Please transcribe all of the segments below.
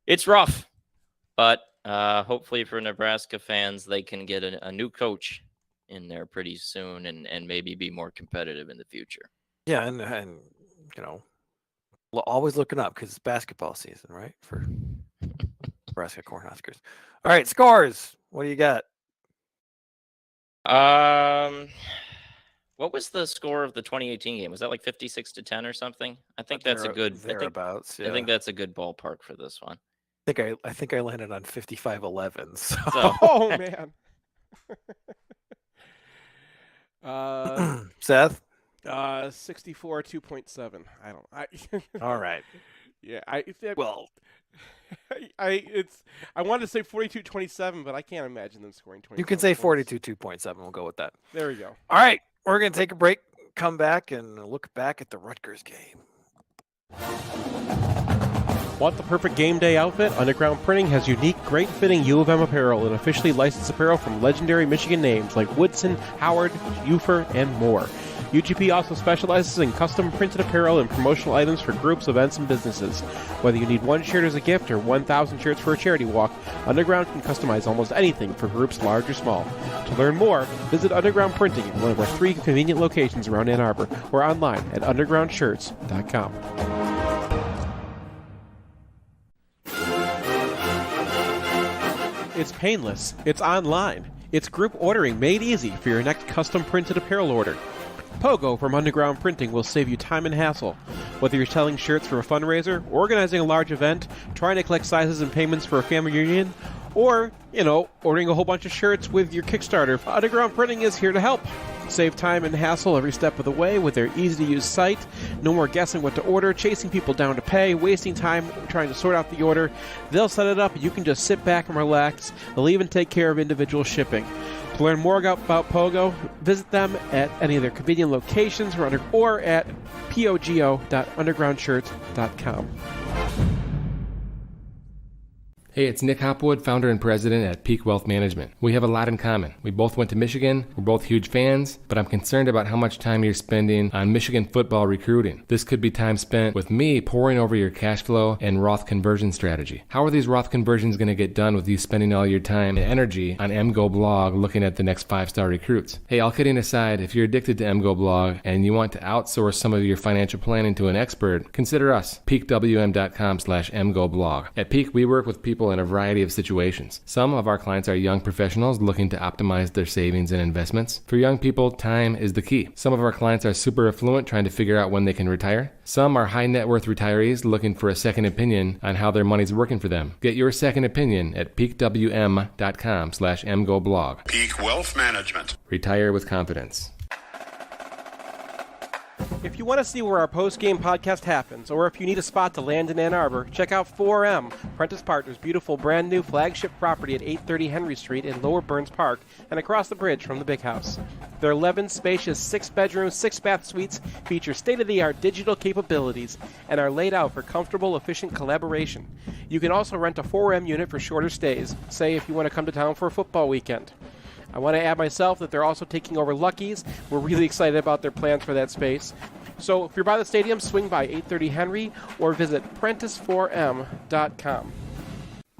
It's rough, but hopefully for Nebraska fans, they can get a new coach in there pretty soon and maybe be more competitive in the future. Yeah, and you know, always looking up because it's basketball season, right? For Nebraska Cornhuskers. All right, scores. What do you got? What was the score of the 2018 game? Was that like 56-10 or something? I think that's a good thereabouts. Yeah. I think that's a good ballpark for this one. I think I landed on 55-11. So. Oh man. Seth. 64 2.7. All right. Yeah. Well, I wanted to say 42-27, but I can't imagine them scoring 20. you can say 42-2.7. We'll go with that. There we go. All right, we're gonna take a break. Come back and look back at the Rutgers game. Want the perfect game day outfit? Underground Printing has unique, great-fitting U of M apparel and officially licensed apparel from legendary Michigan names like Woodson, Howard, Ufer, and more. UGP also specializes in custom printed apparel and promotional items for groups, events, and businesses. Whether you need one shirt as a gift or 1,000 shirts for a charity walk, Underground can customize almost anything for groups large or small. To learn more, visit Underground Printing at one of our 3 convenient locations around Ann Arbor or online at undergroundshirts.com. It's painless. It's online. It's group ordering made easy for your next custom printed apparel order. Pogo from Underground Printing will save you time and hassle. Whether you're selling shirts for a fundraiser, organizing a large event, trying to collect sizes and payments for a family reunion, or, ordering a whole bunch of shirts with your Kickstarter, Underground Printing is here to help. Save time and hassle every step of the way with their easy-to-use site. No more guessing what to order, chasing people down to pay, wasting time trying to sort out the order. They'll set it up and you can just sit back and relax. They'll even take care of individual shipping. To learn more about Pogo, visit them at any of their convenient locations or at pogo.undergroundshirts.com. Hey, it's Nick Hopwood, founder and president at Peak Wealth Management. We have a lot in common. We both went to Michigan, we're both huge fans, but I'm concerned about how much time you're spending on Michigan football recruiting. This could be time spent with me poring over your cash flow and Roth conversion strategy. How are these Roth conversions going to get done with you spending all your time and energy on MGoBlog looking at the next 5-star recruits? Hey, all kidding aside, if you're addicted to MGoBlog and you want to outsource some of your financial planning to an expert, consider us, peakwm.com/MGoBlog. At Peak, we work with people in a variety of situations. Some of our clients are young professionals looking to optimize their savings and investments. For young people, time is the key. Some of our clients are super affluent trying to figure out when they can retire. Some are high net worth retirees looking for a second opinion on how their money's working for them. Get your second opinion at peakwm.com/MGoBlog. Peak Wealth Management. Retire with confidence. If you want to see where our post-game podcast happens, or if you need a spot to land in Ann Arbor, check out 4M, Prentice Partners' beautiful brand new flagship property at 830 Henry Street in Lower Burns Park and across the bridge from the Big House. Their 11 spacious 6-bedroom, 6-bath suites feature state-of-the-art digital capabilities and are laid out for comfortable, efficient collaboration. You can also rent a 4M unit for shorter stays, say if you want to come to town for a football weekend. I want to add myself that they're also taking over Lucky's. We're really excited about their plans for that space. So if you're by the stadium, swing by 830 Henry or visit Prentice4M.com.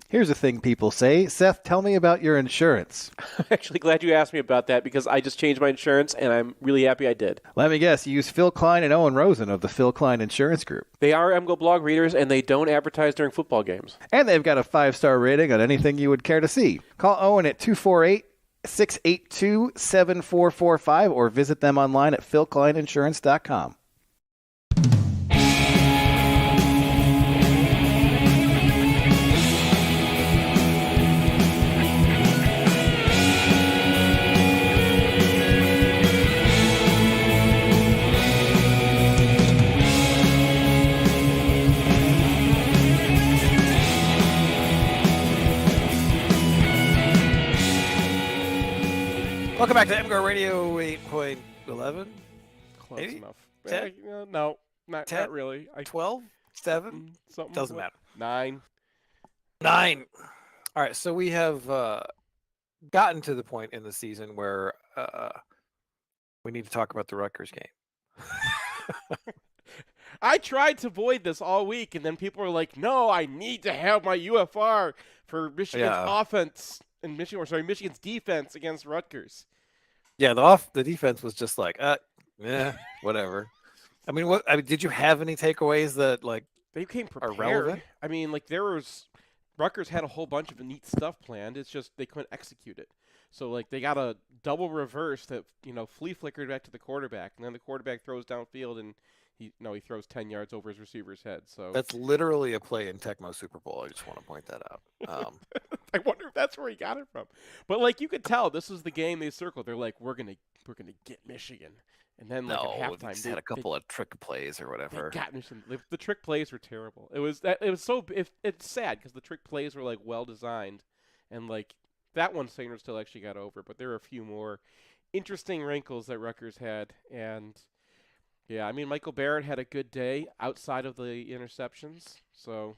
Here's a thing people say. Seth, tell me about your insurance. I'm actually glad you asked me about that because I just changed my insurance and I'm really happy I did. Let me guess, you use Phil Klein and Owen Rosen of the Phil Klein Insurance Group. They are MGoBlog readers and they don't advertise during football games. And they've got a 5-star rating on anything you would care to see. Call Owen at 248-682-7445 or visit them online at philkleininsurance.com. Welcome back to MGoRadio 8.11. Close Maybe? enough. 10? No, not 10? really. 12? 7? Something Doesn't matter. 9. 9. All right, so we have gotten to the point in the season where we need to talk about the Rutgers game. I tried to avoid this all week, and then people were like, "No, I need to have my UFR for Michigan's offense and Michigan's defense against Rutgers." Yeah, the defense was just like, yeah, whatever. I mean, did you have any takeaways that they came are prepared? relevant? I mean, Rutgers had a whole bunch of neat stuff planned. It's just they couldn't execute it. So they got a double reverse that flea flickered back to the quarterback, and then the quarterback throws downfield and he throws 10 yards over his receiver's head. So that's literally a play in Tecmo Super Bowl. I just want to point that out. I wonder if that's where he got it from. But you could tell this is the game they circled. They're like, we're gonna get Michigan, and then at halftime they had a couple of trick plays or whatever. They got Michigan. The trick plays were terrible. It's sad because the trick plays were well designed, and that one Sanders still actually got over. But there were a few more interesting wrinkles that Rutgers had, and yeah, I mean Michael Barrett had a good day outside of the interceptions, so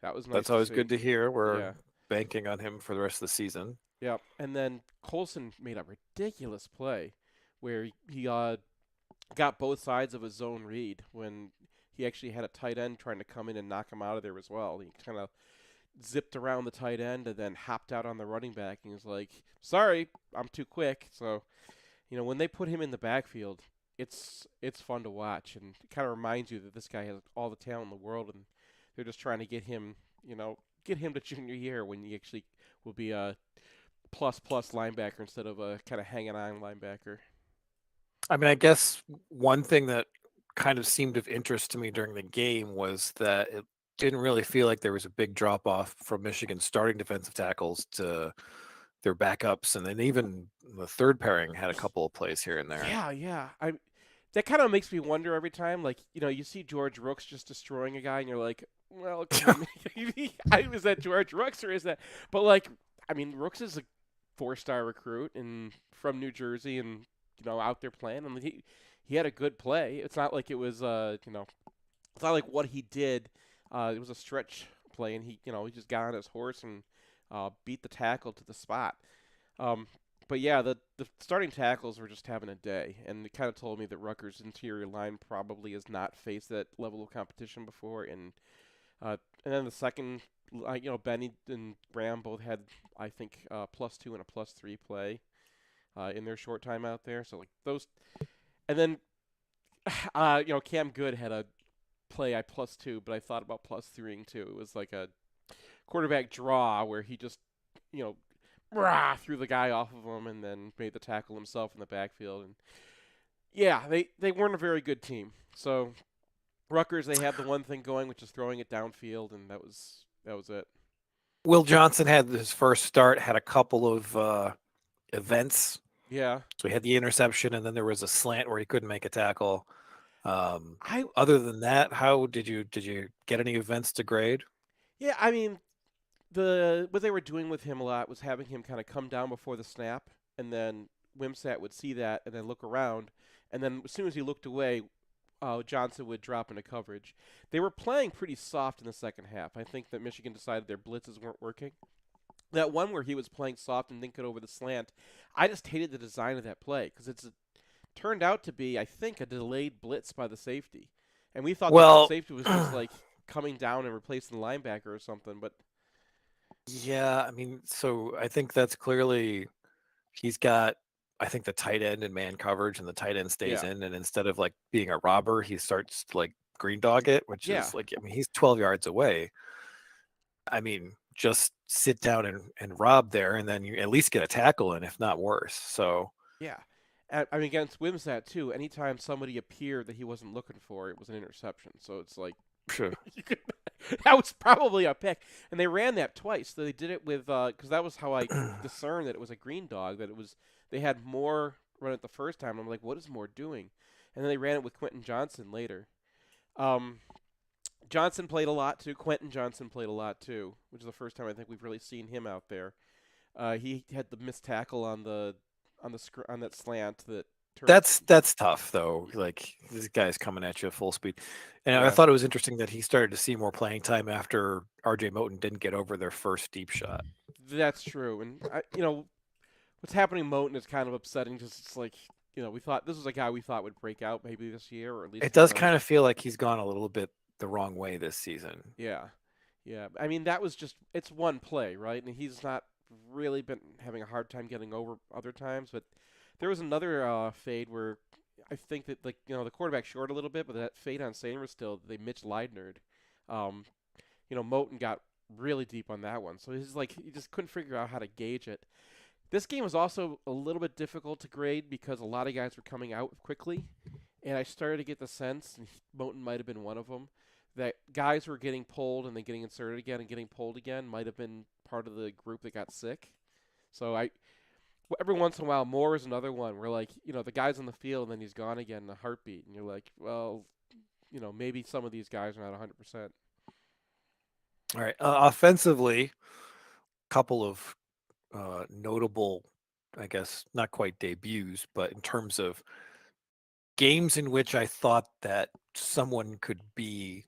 that was nice. That's always good to hear. We're banking on him for the rest of the season. Yeah, and then Colson made a ridiculous play where he got both sides of his zone read when he actually had a tight end trying to come in and knock him out of there as well. He kind of zipped around the tight end and then hopped out on the running back and was like, sorry, I'm too quick. So, when they put him in the backfield, it's fun to watch, and it kind of reminds you that this guy has all the talent in the world, and they're just trying to get him to junior year when he actually will be a plus linebacker instead of a kind of hanging on linebacker. I mean, I guess one thing that kind of seemed of interest to me during the game was that it didn't really feel like there was a big drop off from Michigan's starting defensive tackles to their backups, and then even the third pairing had a couple of plays here and there. Yeah. That kind of makes me wonder every time. You see George Rooks just destroying a guy, and you're like, well, is that George Rooks or is that? But Rooks is a 4-star recruit and from New Jersey, and out there playing. I mean, he had a good play. It's not like it was it's not like what he did. It was a stretch play, and he just got on his horse and beat the tackle to the spot. But yeah, the starting tackles were just having a day, and it kind of told me that Rutgers' interior line probably has not faced that level of competition before. And then the second, Benny and Graham both had, I think, +2 and a +3 play in their short time out there. So those, and then Cam Good had a play I +2, but I thought about +3ing too. It was like a quarterback draw where he just threw the guy off of him and then made the tackle himself in the backfield. And yeah, they weren't a very good team. So Rutgers, they had the one thing going, which is throwing it downfield, and that was it. Will Johnson had his first start, had a couple of events. Yeah. So he had the interception, and then there was a slant where he couldn't make a tackle. Other than that, how did you get any events to grade? Yeah, I mean, what they were doing with him a lot was having him kind of come down before the snap, and then Wimsatt would see that and then look around, and then as soon as he looked away, Johnson would drop into coverage. They were playing pretty soft in the second half. I think that Michigan decided their blitzes weren't working. That one where he was playing soft and didn't get over the slant, I just hated the design of that play because it turned out to be, I think, a delayed blitz by the safety. And we thought the safety was just coming down and replacing the linebacker or something, but yeah, I mean, so I think that's clearly he's got, I think, the tight end in man coverage, and the tight end stays in, and instead of being a robber, he starts to green dog it, which is I mean, he's 12 yards away. I mean, just sit down and rob there, and then you at least get a tackle in, if not worse. So yeah. I mean, against Wimsatt too, anytime somebody appeared that he wasn't looking for, it was an interception. So it's sure. That was probably a pick. And they ran that twice. So they did it with because that was how I discerned that it was a green dog, that they had Moore run it the first time. I'm like, what is Moore doing? And then they ran it with Quentin Johnson later. Johnson played a lot too. Quentin Johnson played a lot too, which is the first time I think we've really seen him out there. He had the missed tackle on that slant that. That's tough though. This guy's coming at you at full speed, and I thought it was interesting that he started to see more playing time after R.J. Moten didn't get over their first deep shot. That's true, and what's happening to Moten is kind of upsetting. Just we thought this was a guy we thought would break out maybe this year, or at least It does kind of feel like he's gone a little bit the wrong way this season. Yeah. I mean, that was it's one play, right? And he's not really been having a hard time getting over other times. But there was another fade where I think that, the quarterback short a little bit, but that fade on Sainer still, they Mitch Leidnered. Moten got really deep on that one. So he's like, he just couldn't figure out how to gauge it. This game was also a little bit difficult to grade because a lot of guys were coming out quickly. And I started to get the sense, and Moten might have been one of them, that guys who were getting pulled and then getting inserted again and getting pulled again might have been part of the group that got sick. So every once in a while, Moore is another one where, like, the guy's on the field and then he's gone again in a heartbeat. And you're like, well, maybe some of these guys are not 100%. All right. Offensively, couple of notable, I guess, not quite debuts, but in terms of games in which I thought that someone could be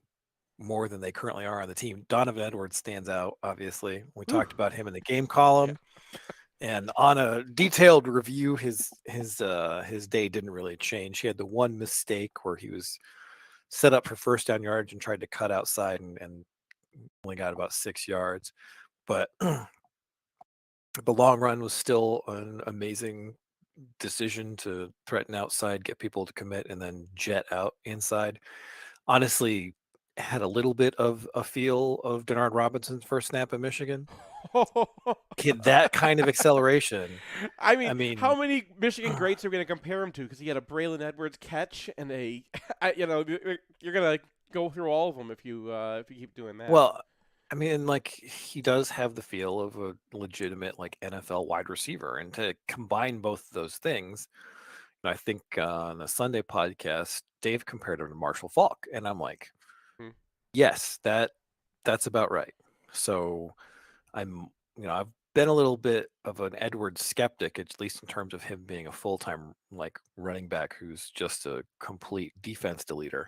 more than they currently are on the team. Donovan Edwards stands out, obviously. We talked about him in the game column. Yeah. And on a detailed review, his day didn't really change. He had the one mistake where he was set up for first down yards and tried to cut outside and only got about 6 yards. But the long run was still an amazing decision to threaten outside, get people to commit, and then jet out inside. Honestly, had a little bit of a feel of Denard Robinson's first snap at Michigan. That kind of acceleration. I mean, how many Michigan greats are we going to compare him to? Because he had a Braylon Edwards catch and you're going to go through all of them if you keep doing that. Well, I mean, like, he does have the feel of a legitimate, like, NFL wide receiver, and to combine both of those things, I think on the Sunday podcast, Dave compared him to Marshall Faulk, and I'm like, yes, that's about right. So I've been a little bit of an Edwards skeptic, at least in terms of him being a full-time, like, running back who's just a complete defense deleter,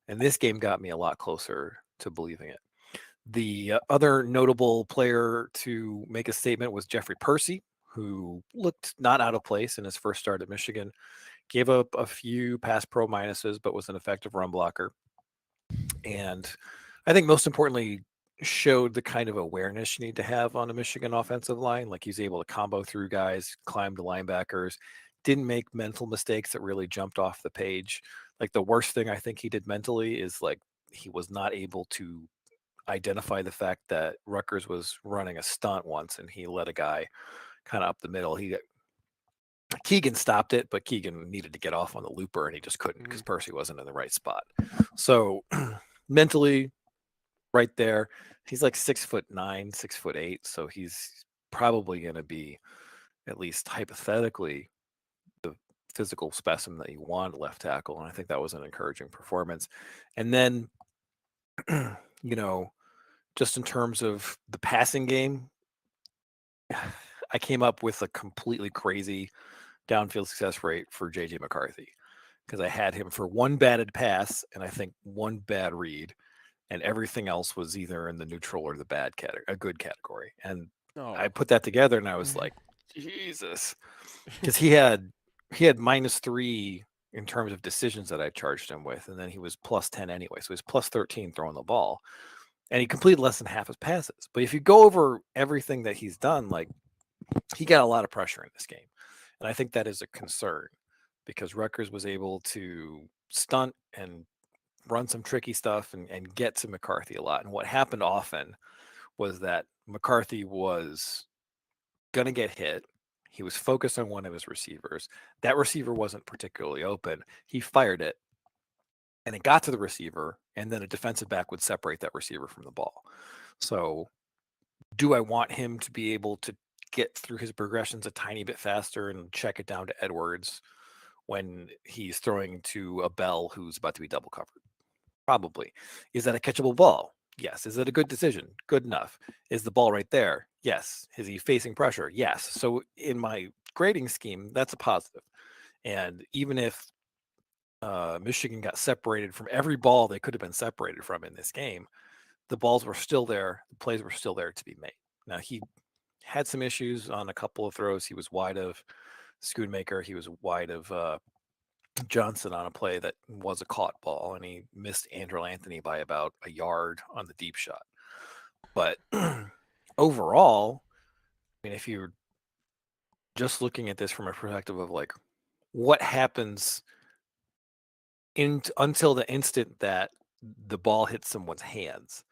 and this game got me a lot closer to believing it. The other notable player to make a statement was Jeffrey Percy, who looked not out of place in his first start at Michigan. Gave up a few pass pro minuses, but was an effective run blocker. And I think most importantly, showed the kind of awareness you need to have on a Michigan offensive line. Like, he's able to combo through guys, climb to linebackers, didn't make mental mistakes that really jumped off the page. Like, the worst thing I think he did mentally is, like, he was not able to identify the fact that Rutgers was running a stunt once and he let a guy kind of up the middle. Keegan stopped it, but Keegan needed to get off on the looper and he just couldn't because Percy wasn't in the right spot. So mentally right there, he's like 6'9", 6'8", so he's probably going to be, at least hypothetically, the physical specimen that you want at left tackle. And I think that was an encouraging performance. And then, just in terms of the passing game, I came up with a completely crazy downfield success rate for J.J. McCarthy because I had him for one batted pass and I think one bad read, and everything else was either in the neutral or the bad category, a good category. And I put that together and I was like, Jesus, because he had -3 in terms of decisions that I charged him with, and then he was +10 anyway, so he was +13 throwing the ball. And he completed less than half his passes. But if you go over everything that he's done, like, he got a lot of pressure in this game. And I think that is a concern because Rutgers was able to stunt and run some tricky stuff and get to McCarthy a lot. And what happened often was that McCarthy was going to get hit. He was focused on one of his receivers. That receiver wasn't particularly open. He fired it. And it got to the receiver, and then a defensive back would separate that receiver from the ball. So do I want him to be able to get through his progressions a tiny bit faster and check it down to Edwards when he's throwing to a Bell who's about to be double covered? Probably. Is that a catchable ball? Yes. Is it a good decision? Good enough. Is the ball right there? Yes. Is he facing pressure? Yes. So in my grading scheme, that's a positive. And even if Michigan got separated from every ball they could have been separated from in this game, the balls were still there. The plays were still there to be made. Now, he had some issues on a couple of throws he was wide of Schoonmaker. He was wide of Johnson on a play that was a caught ball, and he missed Andrew Anthony by about a yard on the deep shot. But overall, I mean, if you're just looking at this from a perspective of like what happens until the instant that the ball hits someone's hands,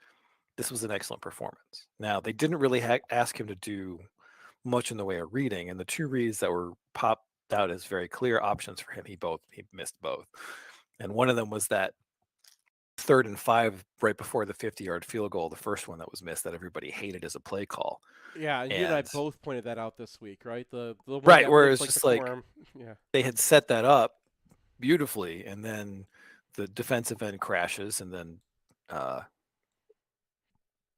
this was an excellent performance. Now, they didn't really ask him to do much in the way of reading, and the two reads that were popped out as very clear options for him, he missed both. And one of them was that 3rd and 5 right before the 50-yard field goal, the first one that was missed that everybody hated as a play call. Yeah, you and I both pointed that out this week, right? The one right, where it's like just like they had set that up beautifully, and then the defensive end crashes, and then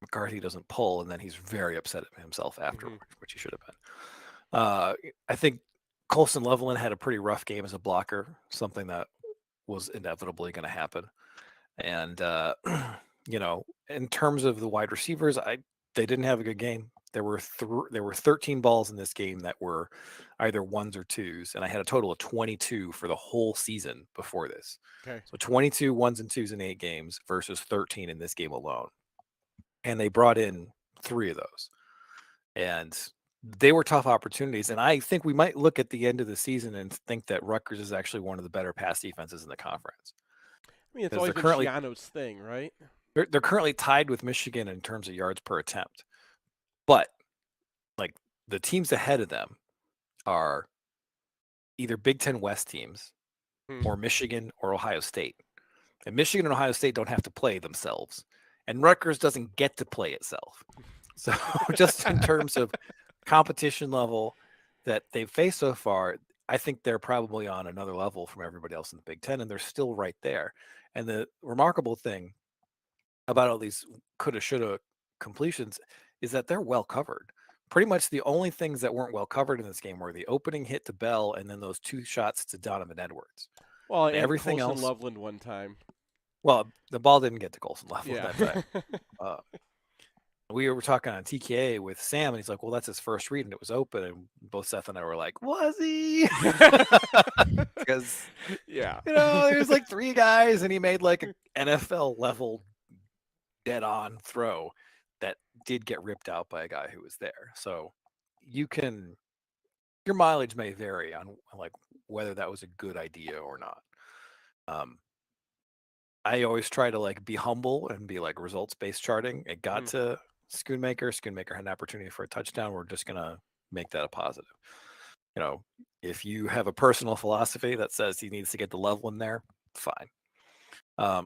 McCarthy doesn't pull, and then he's very upset at himself afterwards, which he should have been. I think Colson Levelin had a pretty rough game as a blocker, something that was inevitably going to happen. And in terms of the wide receivers, they didn't have a good game. There were 13 balls in this game that were either ones or twos, and I had a total of 22 for the whole season before this. Okay. So 22 ones and twos in 8 games versus 13 in this game alone. And they brought in 3 of those. And they were tough opportunities. And I think we might look at the end of the season and think that Rutgers is actually one of the better pass defenses in the conference. I mean, it's always been Schiano's thing, right? They're currently tied with Michigan in terms of yards per attempt. But like the teams ahead of them are either Big Ten West teams or Michigan or Ohio State. And Michigan and Ohio State don't have to play themselves. And Rutgers doesn't get to play itself. So just in terms of competition level that they've faced so far, I think they're probably on another level from everybody else in the Big Ten, and they're still right there. And the remarkable thing about all these coulda, shoulda completions is that they're well covered. Pretty much the only things that weren't well covered in this game were the opening hit to Bell and then those 2 shots to Donovan Edwards. Well, and everything Colson else. Loveland one time. Well, the ball didn't get to Colson Loveland that time. We were talking on TKA with Sam, and he's like, well, that's his first read, and it was open. And both Seth and I were like, was he? Because, there's like 3 guys, and he made like an NFL-level dead-on throw that did get ripped out by a guy who was there. So your mileage may vary on like whether that was a good idea or not. I always try to like be humble and be like results-based charting. It got to Schoonmaker. Schoonmaker had an opportunity for a touchdown. We're just going to make that a positive. If you have a personal philosophy that says he needs to get the level in there, fine. Well,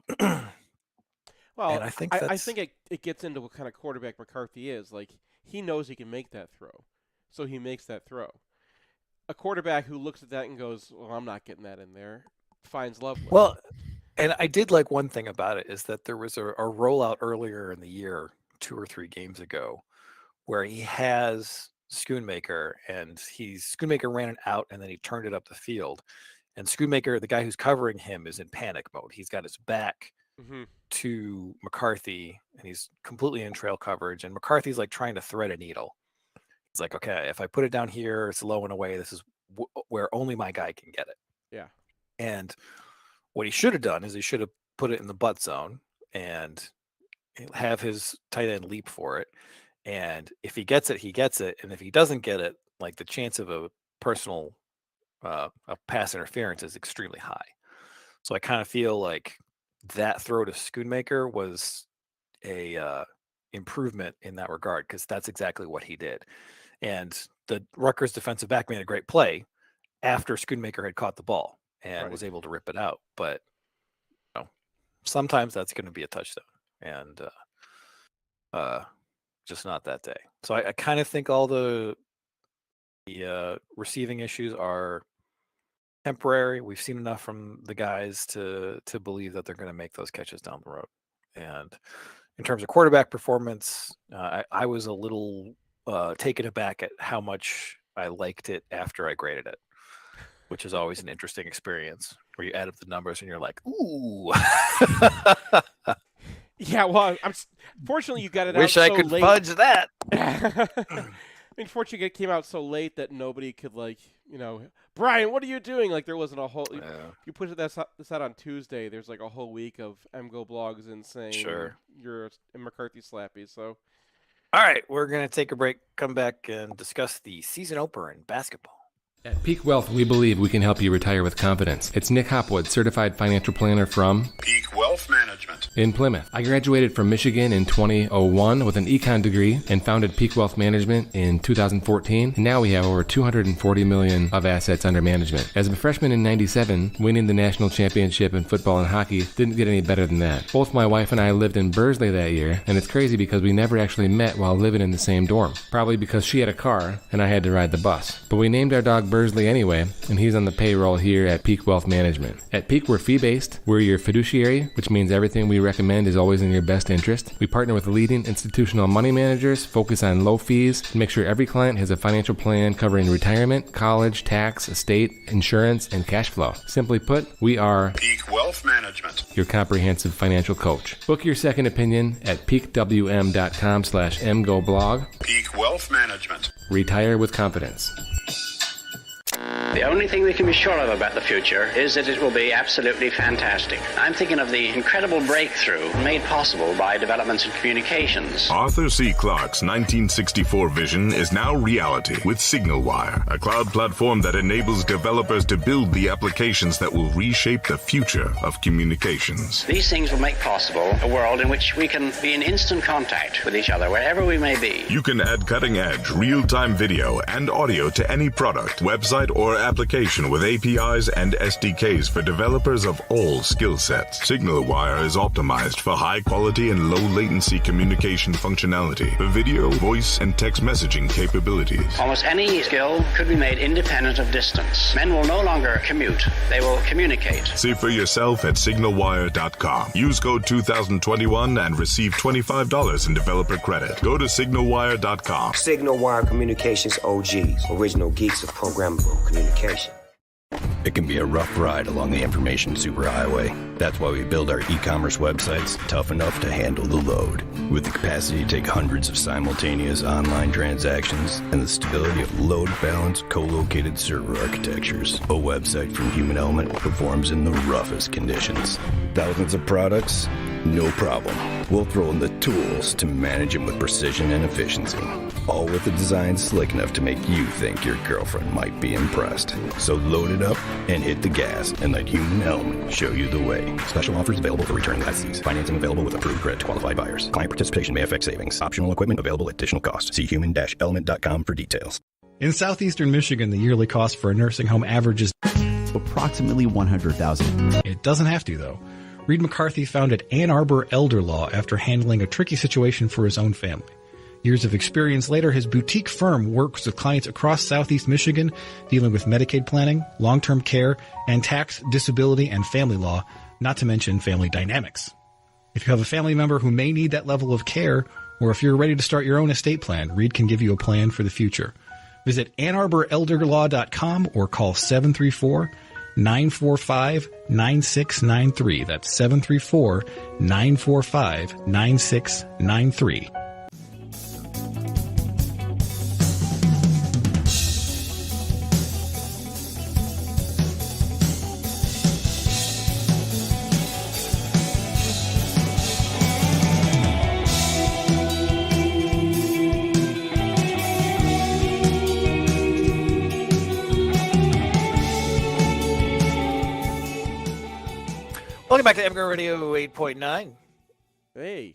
and I think it gets into what kind of quarterback McCarthy is. Like, he knows he can make that throw, so he makes that throw. A quarterback who looks at that and goes, well, I'm not getting that in there, finds Loveland. Well, and I did like one thing about it is that there was a rollout earlier in the year, 2 or 3 games ago, where he has Schoonmaker, and Schoonmaker ran it out, and then he turned it up the field. And Schoonmaker, the guy who's covering him, is in panic mode. He's got his back to McCarthy, and he's completely in trail coverage. And McCarthy's like trying to thread a needle. It's like, okay, if I put it down here, it's low and away. This is where only my guy can get it. Yeah. And what he should have done is he should have put it in the butt zone and have his tight end leap for it. And if he gets it, he gets it. And if he doesn't get it, like the chance of a personal a pass interference is extremely high. So I kind of feel like that throw to Schoonmaker was a improvement in that regard, because that's exactly what he did. And the Rutgers defensive back made a great play after Schoonmaker had caught the ball and was able to rip it out. But sometimes that's going to be a touchdown, and just not that day. So I kind of think all the receiving issues are temporary. We've seen enough from the guys to believe that they're going to make those catches down the road. And in terms of quarterback performance, I was a little taken aback at how much I liked it after I graded it, which is always an interesting experience where you add up the numbers and you're like, ooh. Yeah, well, fortunately you got it Wish out I so could late. fudge that. mean, fortunately, it came out so late that nobody could, like, Brian, what are you doing? Like, there wasn't a whole. You put this out on Tuesday. There's like a whole week of MGO blogs and saying you're a McCarthy slappy. So, all right, we're gonna take a break. Come back and discuss the season opener in basketball. At Peak Wealth, we believe we can help you retire with confidence. It's Nick Hopwood, certified financial planner from Peak Wealth Management in Plymouth. I graduated from Michigan in 2001 with an econ degree and founded Peak Wealth Management in 2014. And now we have over $240 million of assets under management. As a freshman in 97, winning the national championship in football and hockey didn't get any better than that. Both my wife and I lived in Bursley that year, and it's crazy because we never actually met while living in the same dorm. Probably because she had a car and I had to ride the bus. But we named our dog Bursley anyway, and he's on the payroll here at Peak Wealth Management. At Peak, we're fee-based. We're your fiduciary, which means everything we recommend is always in your best interest. We partner with leading institutional money managers, focus on low fees, and make sure every client has a financial plan covering retirement, college, tax, estate, insurance, and cash flow. Simply put, we are Peak Wealth Management, your comprehensive financial coach. Book your second opinion at peakwm.com/mgoblog. Peak Wealth Management. Retire with confidence. The only thing we can be sure of about the future is that it will be absolutely fantastic. I'm thinking of the incredible breakthrough made possible by developments in communications. Arthur C. Clarke's 1964 vision is now reality with Signalwire, a cloud platform that enables developers to build the applications that will reshape the future of communications. These things will make possible a world in which we can be in instant contact with each other wherever we may be. You can add cutting-edge, real-time video and audio to any product, website, or application with APIs and SDKs for developers of all skill sets. Signalwire is optimized for high quality and low latency communication functionality for video, voice, and text messaging capabilities. Almost any skill could be made independent of distance. Men will no longer commute. They will communicate. See for yourself at signalwire.com. Use code 2021 and receive $25 in developer credit. Go to signalwire.com. Signalwire Communications OGs, original geeks of programmable communication. It can be a rough ride along the information superhighway. That's why we build our e-commerce websites tough enough to handle the load. With the capacity to take hundreds of simultaneous online transactions and the stability of load-balanced, co-located server architectures, a website from Human Element performs in the roughest conditions. Thousands of products? No problem. We'll throw in the tools to manage them with precision and efficiency. All with a design slick enough to make you think your girlfriend might be impressed. So load it up and hit the gas and let Human Element show you the way. Special offers available for returning licensees. Financing available with approved credit to qualified buyers. Client participation may affect savings. Optional equipment available at additional cost. See human-element.com for details. In southeastern Michigan, the yearly cost for a nursing home averages approximately $100,000. It doesn't have to, though. Reed McCarthy founded Ann Arbor Elder Law after handling a tricky situation for his own family. Years of experience later, his boutique firm works with clients across southeast Michigan, dealing with Medicaid planning, long-term care, and tax, disability, and family law, not to mention family dynamics. If you have a family member who may need that level of care, or if you're ready to start your own estate plan, Reed can give you a plan for the future. Visit AnnArborElderLaw.com or call 734-945-9693. That's 734-945-9693. Welcome back to MGoRadio 8.9. Hey.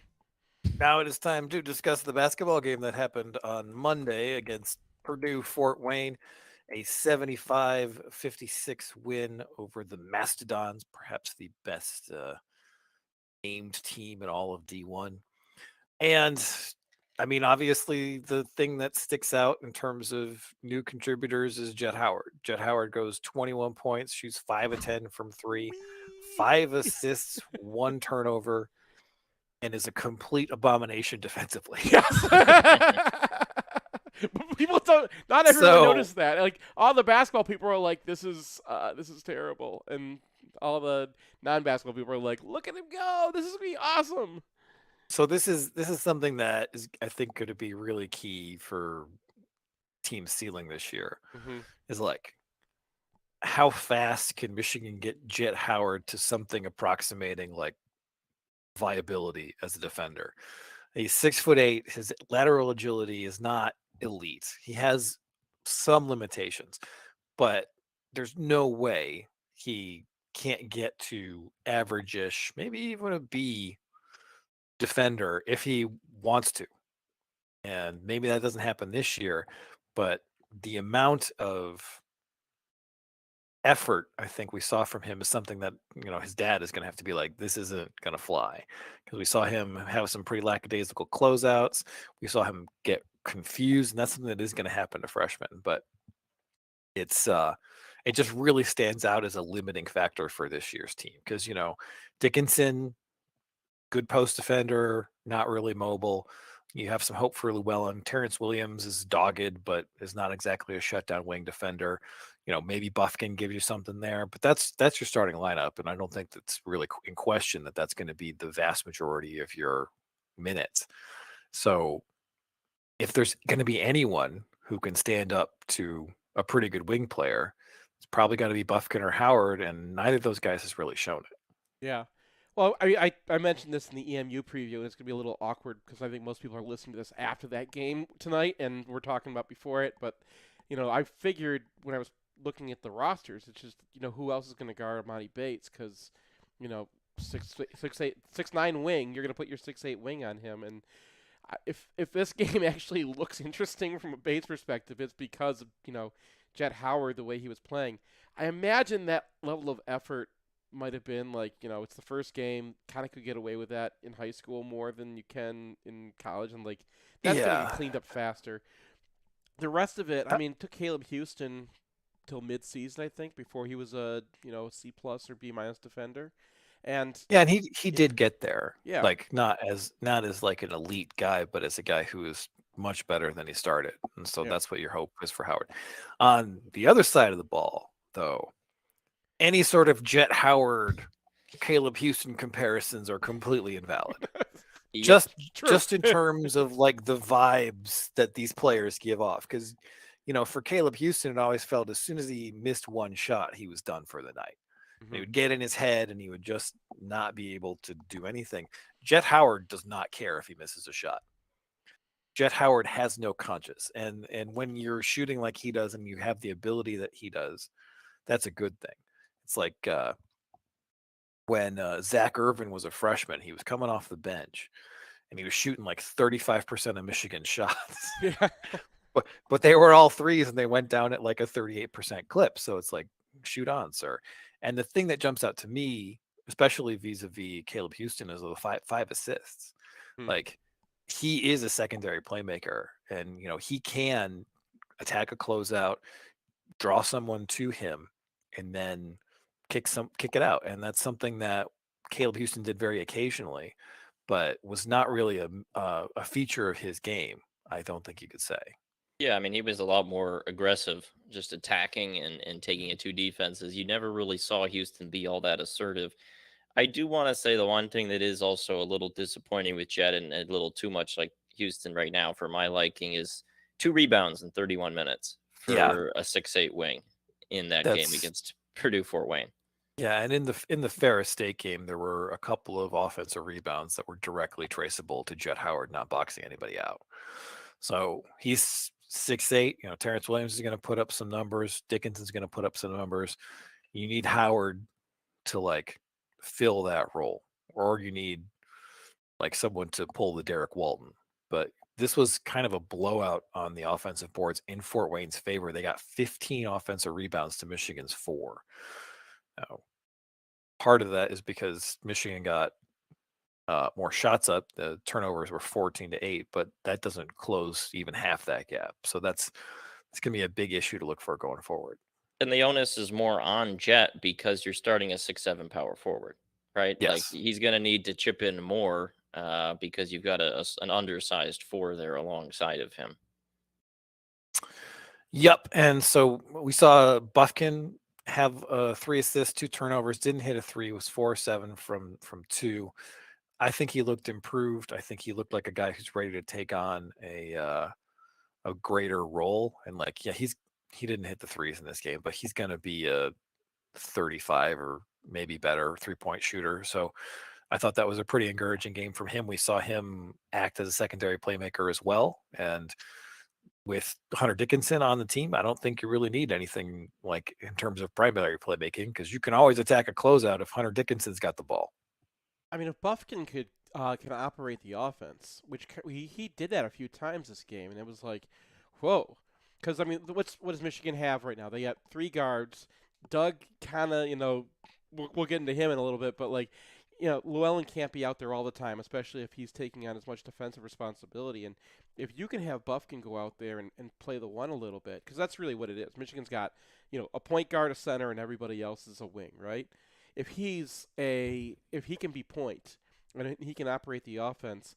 Now it is time to discuss the basketball game that happened on Monday against Purdue Fort Wayne, a 75-56 win over the Mastodons, perhaps the best named team in all of D1. And I mean, obviously, the thing that sticks out in terms of new contributors is Jet Howard. Jet Howard goes 21 points, shoots 5 of 10 from 3, 5 assists, 1 turnover, and is a complete abomination defensively. People don't. Not everyone noticed that. Like all the basketball people are like, "This is terrible," and all the non-basketball people are like, "Look at him go! This is gonna be awesome." So this is something that is, I think, going to be really key for team's ceiling this year Mm-hmm. is like, how fast can Michigan get Jet Howard to something approximating like viability as a defender? He's 6'8". His lateral agility is not elite. He has some limitations, but there's no way he can't get to average-ish, maybe even a B defender if he wants to. And maybe that doesn't happen this year, but the amount of effort I think we saw from him is something that, his dad is going to have to be like, this isn't going to fly, because we saw him have some pretty lackadaisical closeouts. We saw him get confused, and that's something that is going to happen to freshmen. But it just really stands out as a limiting factor for this year's team, because Dickinson, good post defender, not really mobile. You have some hope for Llewellyn. Terrence Williams is dogged, but is not exactly a shutdown wing defender. Maybe Buffkin gives you something there, but that's your starting lineup, and I don't think that's really in question that that's going to be the vast majority of your minutes. So if there's going to be anyone who can stand up to a pretty good wing player, it's probably got to be Buffkin or Howard, and neither of those guys has really shown it. Yeah. Well, I mentioned this in the EMU preview, and it's going to be a little awkward because I think most people are listening to this after that game tonight, and we're talking about before it. But, I figured when I was looking at the rosters, it's just, who else is going to guard Monty Bates? Because, 6'9" wing, you're going to put your 6'8" wing on him. And if this game actually looks interesting from a Bates perspective, it's because of, Jet Howard, the way he was playing. I imagine that level of effort might have been like, it's the first game, kind of could get away with that in high school more than you can in college, and like that's going to be cleaned up faster. The rest of it, I mean, took Caleb Houston till mid-season, I think, before he was a C+ or B- defender. And he did get there. Yeah. Like not as like an elite guy, but as a guy who is much better than he started. And so that's what your hope is for Howard. On the other side of the ball, though, any sort of Jet Howard, Caleb Houston comparisons are completely invalid. Just in terms of like the vibes that these players give off. Because, for Caleb Houston, it always felt as soon as he missed one shot, he was done for the night. Mm-hmm. He would get in his head and he would just not be able to do anything. Jet Howard does not care if he misses a shot. Jet Howard has no conscience. And when you're shooting like he does and you have the ability that he does, that's a good thing. It's like when Zach Irvin was a freshman, he was coming off the bench and he was shooting like 35% of Michigan shots. Yeah. But they were all threes and they went down at like a 38% clip. So it's like, shoot on, sir. And the thing that jumps out to me, especially vis-a-vis Caleb Houston, is the five assists. Like, he is a secondary playmaker, and he can attack a closeout, draw someone to him, and then kick it out. And that's something that Caleb Houston did very occasionally, but was not really a feature of his game, I don't think you could say. Yeah, I mean, he was a lot more aggressive, just attacking and taking it to defenses. You never really saw Houston be all that assertive. I do want to say the one thing that is also a little disappointing with Jet and a little too much like Houston right now for my liking is 2 rebounds in 31 minutes for a 6'8" wing in that game against Purdue Fort Wayne. Yeah, and in the Ferris State game, there were a couple of offensive rebounds that were directly traceable to Jet Howard not boxing anybody out. So he's 6'8". Terrence Williams is going to put up some numbers. Dickinson's going to put up some numbers. You need Howard to like fill that role, or you need like someone to pull the Derek Walton. But this was kind of a blowout on the offensive boards in Fort Wayne's favor. They got 15 offensive rebounds to Michigan's 4. Now, part of that is because Michigan got more shots up. The turnovers were 14-8, but that doesn't close even half that gap. So it's going to be a big issue to look for going forward. And the onus is more on Jet because you're starting a 6'7" power forward, right? Yes. Like he's going to need to chip in more because you've got an undersized 4 there alongside of him. Yep. And so we saw Buffkin have 3 assists, 2 turnovers, didn't hit a 3, was 4-7 from 2. I think he looked improved. I think he looked like a guy who's ready to take on a a greater role. And like, yeah, he didn't hit the threes in this game, but he's going to be a 35 or maybe better 3-point shooter. So I thought that was a pretty encouraging game from him. We saw him act as a secondary playmaker as well. And with Hunter Dickinson on the team, I don't think you really need anything like in terms of primary playmaking, because you can always attack a closeout if Hunter Dickinson's got the ball. I mean, if Buffkin can operate the offense, which he did that a few times this game, and it was like, whoa. Because, I mean, what does Michigan have right now? They got 3 guards. Doug kind of, we'll get into him in a little bit, but, like, Llewellyn can't be out there all the time, especially if he's taking on as much defensive responsibility. And if you can have Buffkin go out there and play the one a little bit, because that's really what it is. Michigan's got, a point guard, a center, and everybody else is a wing, right? If he can be point and he can operate the offense,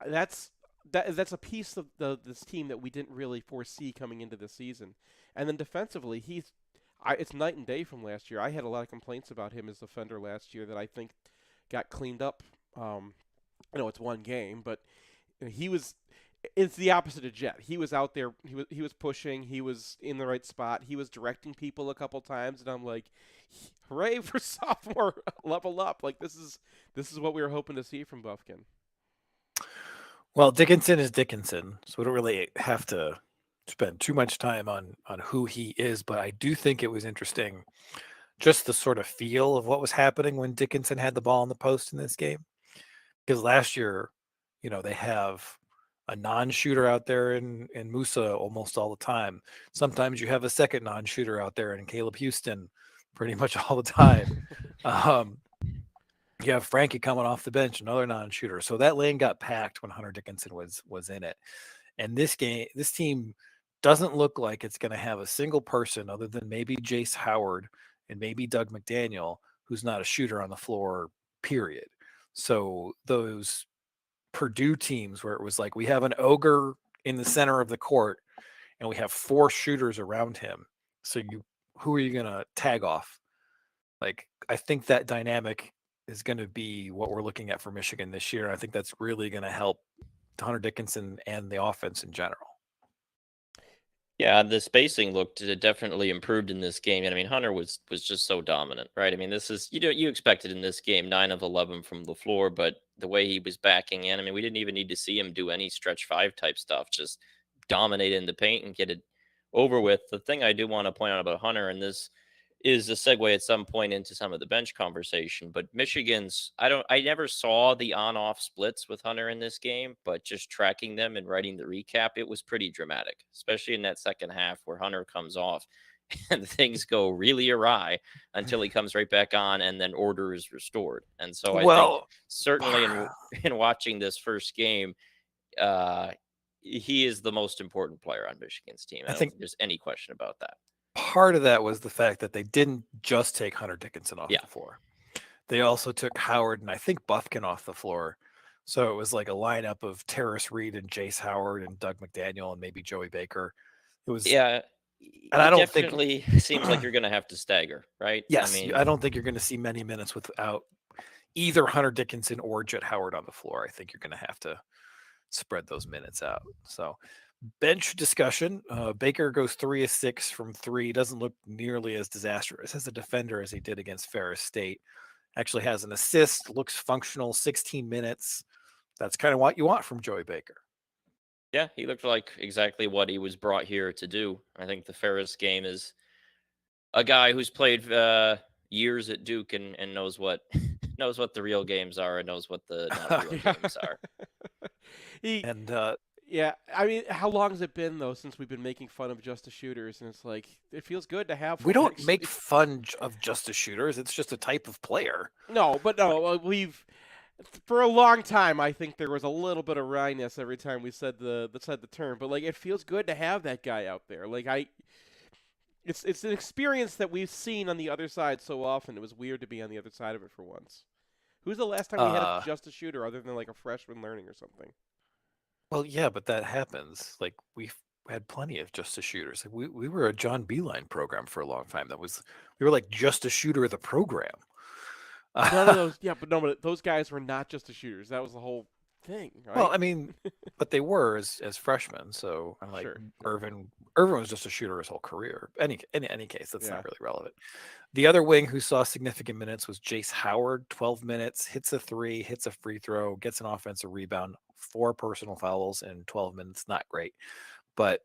that's a piece of this team that we didn't really foresee coming into the season. And then defensively, it's night and day from last year. I had a lot of complaints about him as a defender last year that I think got cleaned up. It's one game, but it's the opposite of Jet. He was out there. He was pushing. He was in the right spot. He was directing people a couple times, and I'm like, hooray for sophomore level up! Like this is what we were hoping to see from Buffkin. Well, Dickinson is Dickinson, so we don't really have to spend too much time on who he is. But I do think it was interesting, just the sort of feel of what was happening when Dickinson had the ball in the post in this game. Because last year, they have a non-shooter out there in Musa almost all the time. Sometimes you have a second non-shooter out there in Caleb Houston pretty much all the time. You have Frankie coming off the bench, another non-shooter. So that lane got packed when Hunter Dickinson was in it. And this team doesn't look like it's going to have a single person other than maybe Jace Howard and maybe Doug McDaniel, who's not a shooter on the floor, period. So those Purdue teams where it was like we have an ogre in the center of the court and we have 4 shooters around him. So who are you going to tag off? Like, I think that dynamic is going to be what we're looking at for Michigan this year. I think that's really going to help Hunter Dickinson and the offense in general. Yeah, the spacing definitely improved in this game. And I mean, Hunter was just so dominant, right? I mean, this is, you expected in this game 9 of 11 from the floor, but the way he was backing in, I mean, we didn't even need to see him do any stretch 5 type stuff, just dominate in the paint and get it over with. The thing I do want to point out about Hunter, and this is a segue at some point into some of the bench conversation, but Michigan's, I never saw the on-off splits with Hunter in this game, but just tracking them and writing the recap, it was pretty dramatic, especially in that second half where Hunter comes off and things go really awry until he comes right back on and then order is restored. And so I think certainly in watching this first game, he is the most important player on Michigan's team. I don't think there's any question about that. Part of that was the fact that they didn't just take Hunter Dickinson off the floor. They also took Howard and I think Buffkin off the floor. So it was like a lineup of Terrace Reed and Jace Howard and Doug McDaniel and maybe Joey Baker. It was and I don't definitely seems like you're going to have to stagger, right? Yes, I don't think you're going to see many minutes without either Hunter Dickinson or Jet Howard on the floor. I think you're going to have to spread those minutes out. So bench discussion. Baker goes 3 of 6 from 3. Doesn't look nearly as disastrous as a defender as he did against Ferris State. Actually has an assist. Looks functional. 16 minutes. That's kind of what you want from Joey Baker. Yeah, he looked like exactly what he was brought here to do. I think the Ferris game is a guy who's played years at Duke and knows what the real games are and knows what the not real games are. Yeah, I mean, how long has it been, though, since we've been making fun of just the shooters? And it's like, it feels good to have... We don't make fun of just the shooters. It's just a type of player. No, we've... For a long time, I think there was a little bit of wryness every time we said the term. But, like, it feels good to have that guy out there. Like, it's an experience that we've seen on the other side so often. It was weird to be on the other side of it for once. Who's the last time we had just a shooter other than, like, a freshman learning or something? Well, yeah, but that happens. Like, we've had plenty of just a shooters. Like, we were a John Beeline program for a long time. We were like just a shooter of the program. None of those, but those guys were not just the shooters. That was the whole thing, right? Well, I mean, but they were as freshmen. So I'm like, Sure. Irvin was just a shooter his whole career. In any case, that's Yeah. not really relevant. The other wing who saw significant minutes was Jace Howard, 12 minutes, hits a three, hits a free throw, gets an offensive rebound, 4 personal fouls in 12 minutes. Not great. But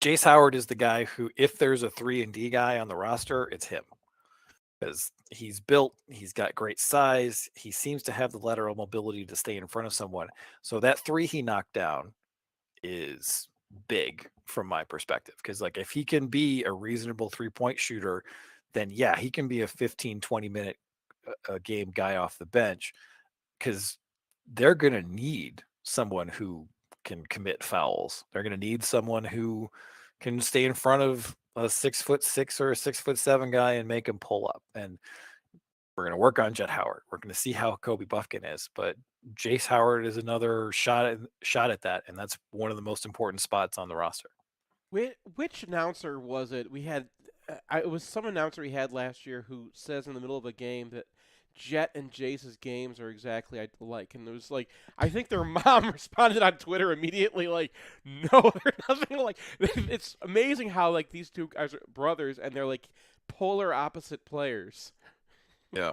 Jace Howard is the guy who, if there's a 3-and-D guy on the roster, it's him. Because he's built, he's got great size, he seems to have the lateral mobility to stay in front of someone. So that 3 he knocked down is big from my perspective. Because like if he can be a reasonable 3-point shooter, then yeah, he can be a 15-20 minute a game guy off the bench. Because they're going to need someone who can commit fouls. They're going to need someone who can stay in front of a 6'6" or a 6'7" guy and make him pull up. And we're going to work on Jet Howard. We're going to see how Kobe Buffkin is, but Jace Howard is another shot at that, and that's one of the most important spots on the roster. Which announcer was it? We had it was some announcer we had last year who says in the middle of a game that Jet and Jace's games are exactly alike, and it was like I think their mom responded on Twitter immediately like, "No, they're nothing like." It's amazing how like these two guys are brothers, and they're like polar opposite players. Yeah,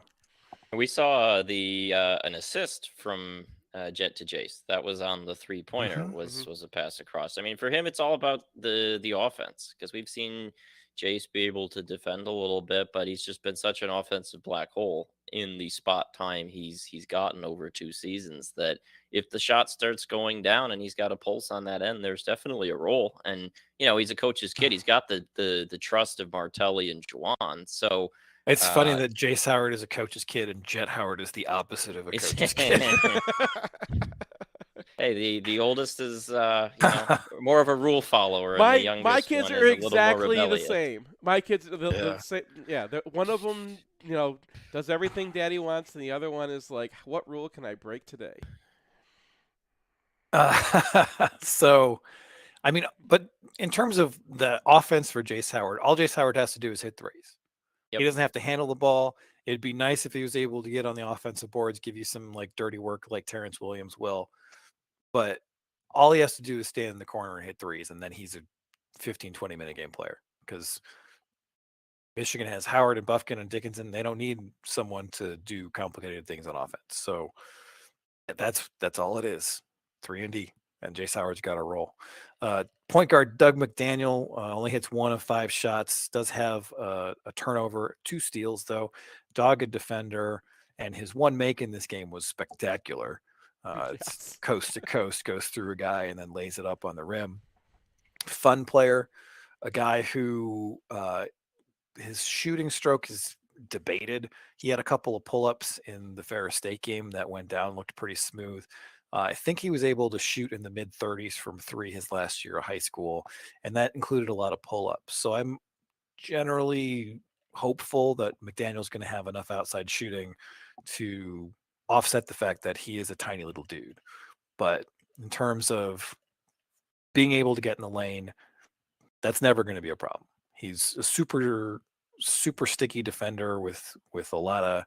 we saw an assist from Jet to Jace. That was on the 3-pointer. Was a pass across. I mean, for him, it's all about the offense because we've seen Jace be able to defend a little bit, but he's just been such an offensive black hole in the spot time he's gotten over 2 seasons that if the shot starts going down and he's got a pulse on that end, there's definitely a role. And he's a coach's kid. He's got the trust of Martelli and Juwan. So it's funny that Jace Howard is a coach's kid and Jet Howard is the opposite of a coach's kid. Hey, the oldest is more of a rule follower. My and the youngest my kids one are is a little more exactly the rebellious. same. My kids are the same. Yeah, one of them does everything Daddy wants, and the other one is like, what rule can I break today? So, I mean, but in terms of the offense for Jace Howard, all Jace Howard has to do is hit threes. Yep. He doesn't have to handle the ball. It'd be nice if he was able to get on the offensive boards, give you some like dirty work like Terrence Williams will. But all he has to do is stand in the corner and hit threes, and then he's a 15-20 minute game player. Because Michigan has Howard and Buffkin and Dickinson. They don't need someone to do complicated things on offense. So that's all it is. 3-and-D. And Jace Howard's got a roll. Point guard Doug McDaniel only hits 1 of 5 shots. Does have a turnover, 2 steals though. Dogged defender, and his one make in this game was spectacular. It's coast to coast, goes through a guy and then lays it up on the rim. Fun player, a guy who his shooting stroke is debated. He had a couple of pull-ups in the Ferris State game that went down, looked pretty smooth. I think he was able to shoot in the mid-30s from 3 his last year of high school, and that included a lot of pull-ups. So I'm generally hopeful that McDaniel's going to have enough outside shooting to offset the fact that he is a tiny little dude. But in terms of being able to get in the lane, that's never going to be a problem. He's a super sticky defender with a lot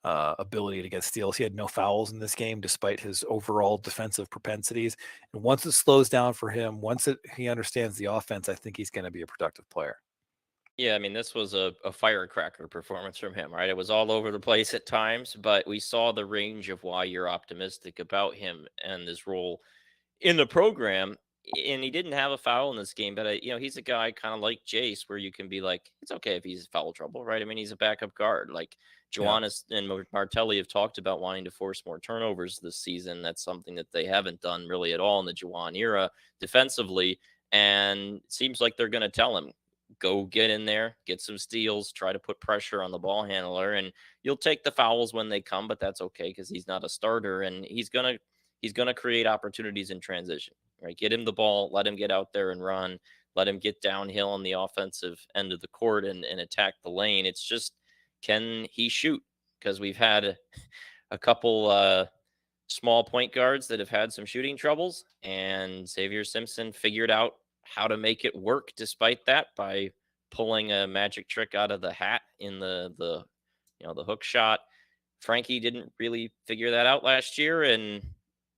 of ability to get steals. He had no fouls in this game despite his overall defensive propensities. And once it slows down for him, he understands the offense, I think he's going to be a productive player. Yeah, I mean, this was a firecracker performance from him, right? It was all over the place at times, but we saw the range of why you're optimistic about him and his role in the program. And he didn't have a foul in this game, but he's a guy kind of like Jace, where you can be like, it's okay if he's in foul trouble, right? I mean, he's a backup guard. Like Joannis and Martelli have talked about wanting to force more turnovers this season. That's something that they haven't done really at all in the Juwan era defensively. And it seems like they're going to tell him, go get in there, get some steals, try to put pressure on the ball handler, and you'll take the fouls when they come, but that's okay because he's not a starter, and he's gonna create opportunities in transition, right? Get him the ball, let him get out there and run, let him get downhill on the offensive end of the court and attack the lane. It's just, can he shoot? Because we've had a couple small point guards that have had some shooting troubles, and Xavier Simpson figured out how to make it work despite that by pulling a magic trick out of the hat in the hook shot. Frankie didn't really figure that out last year, and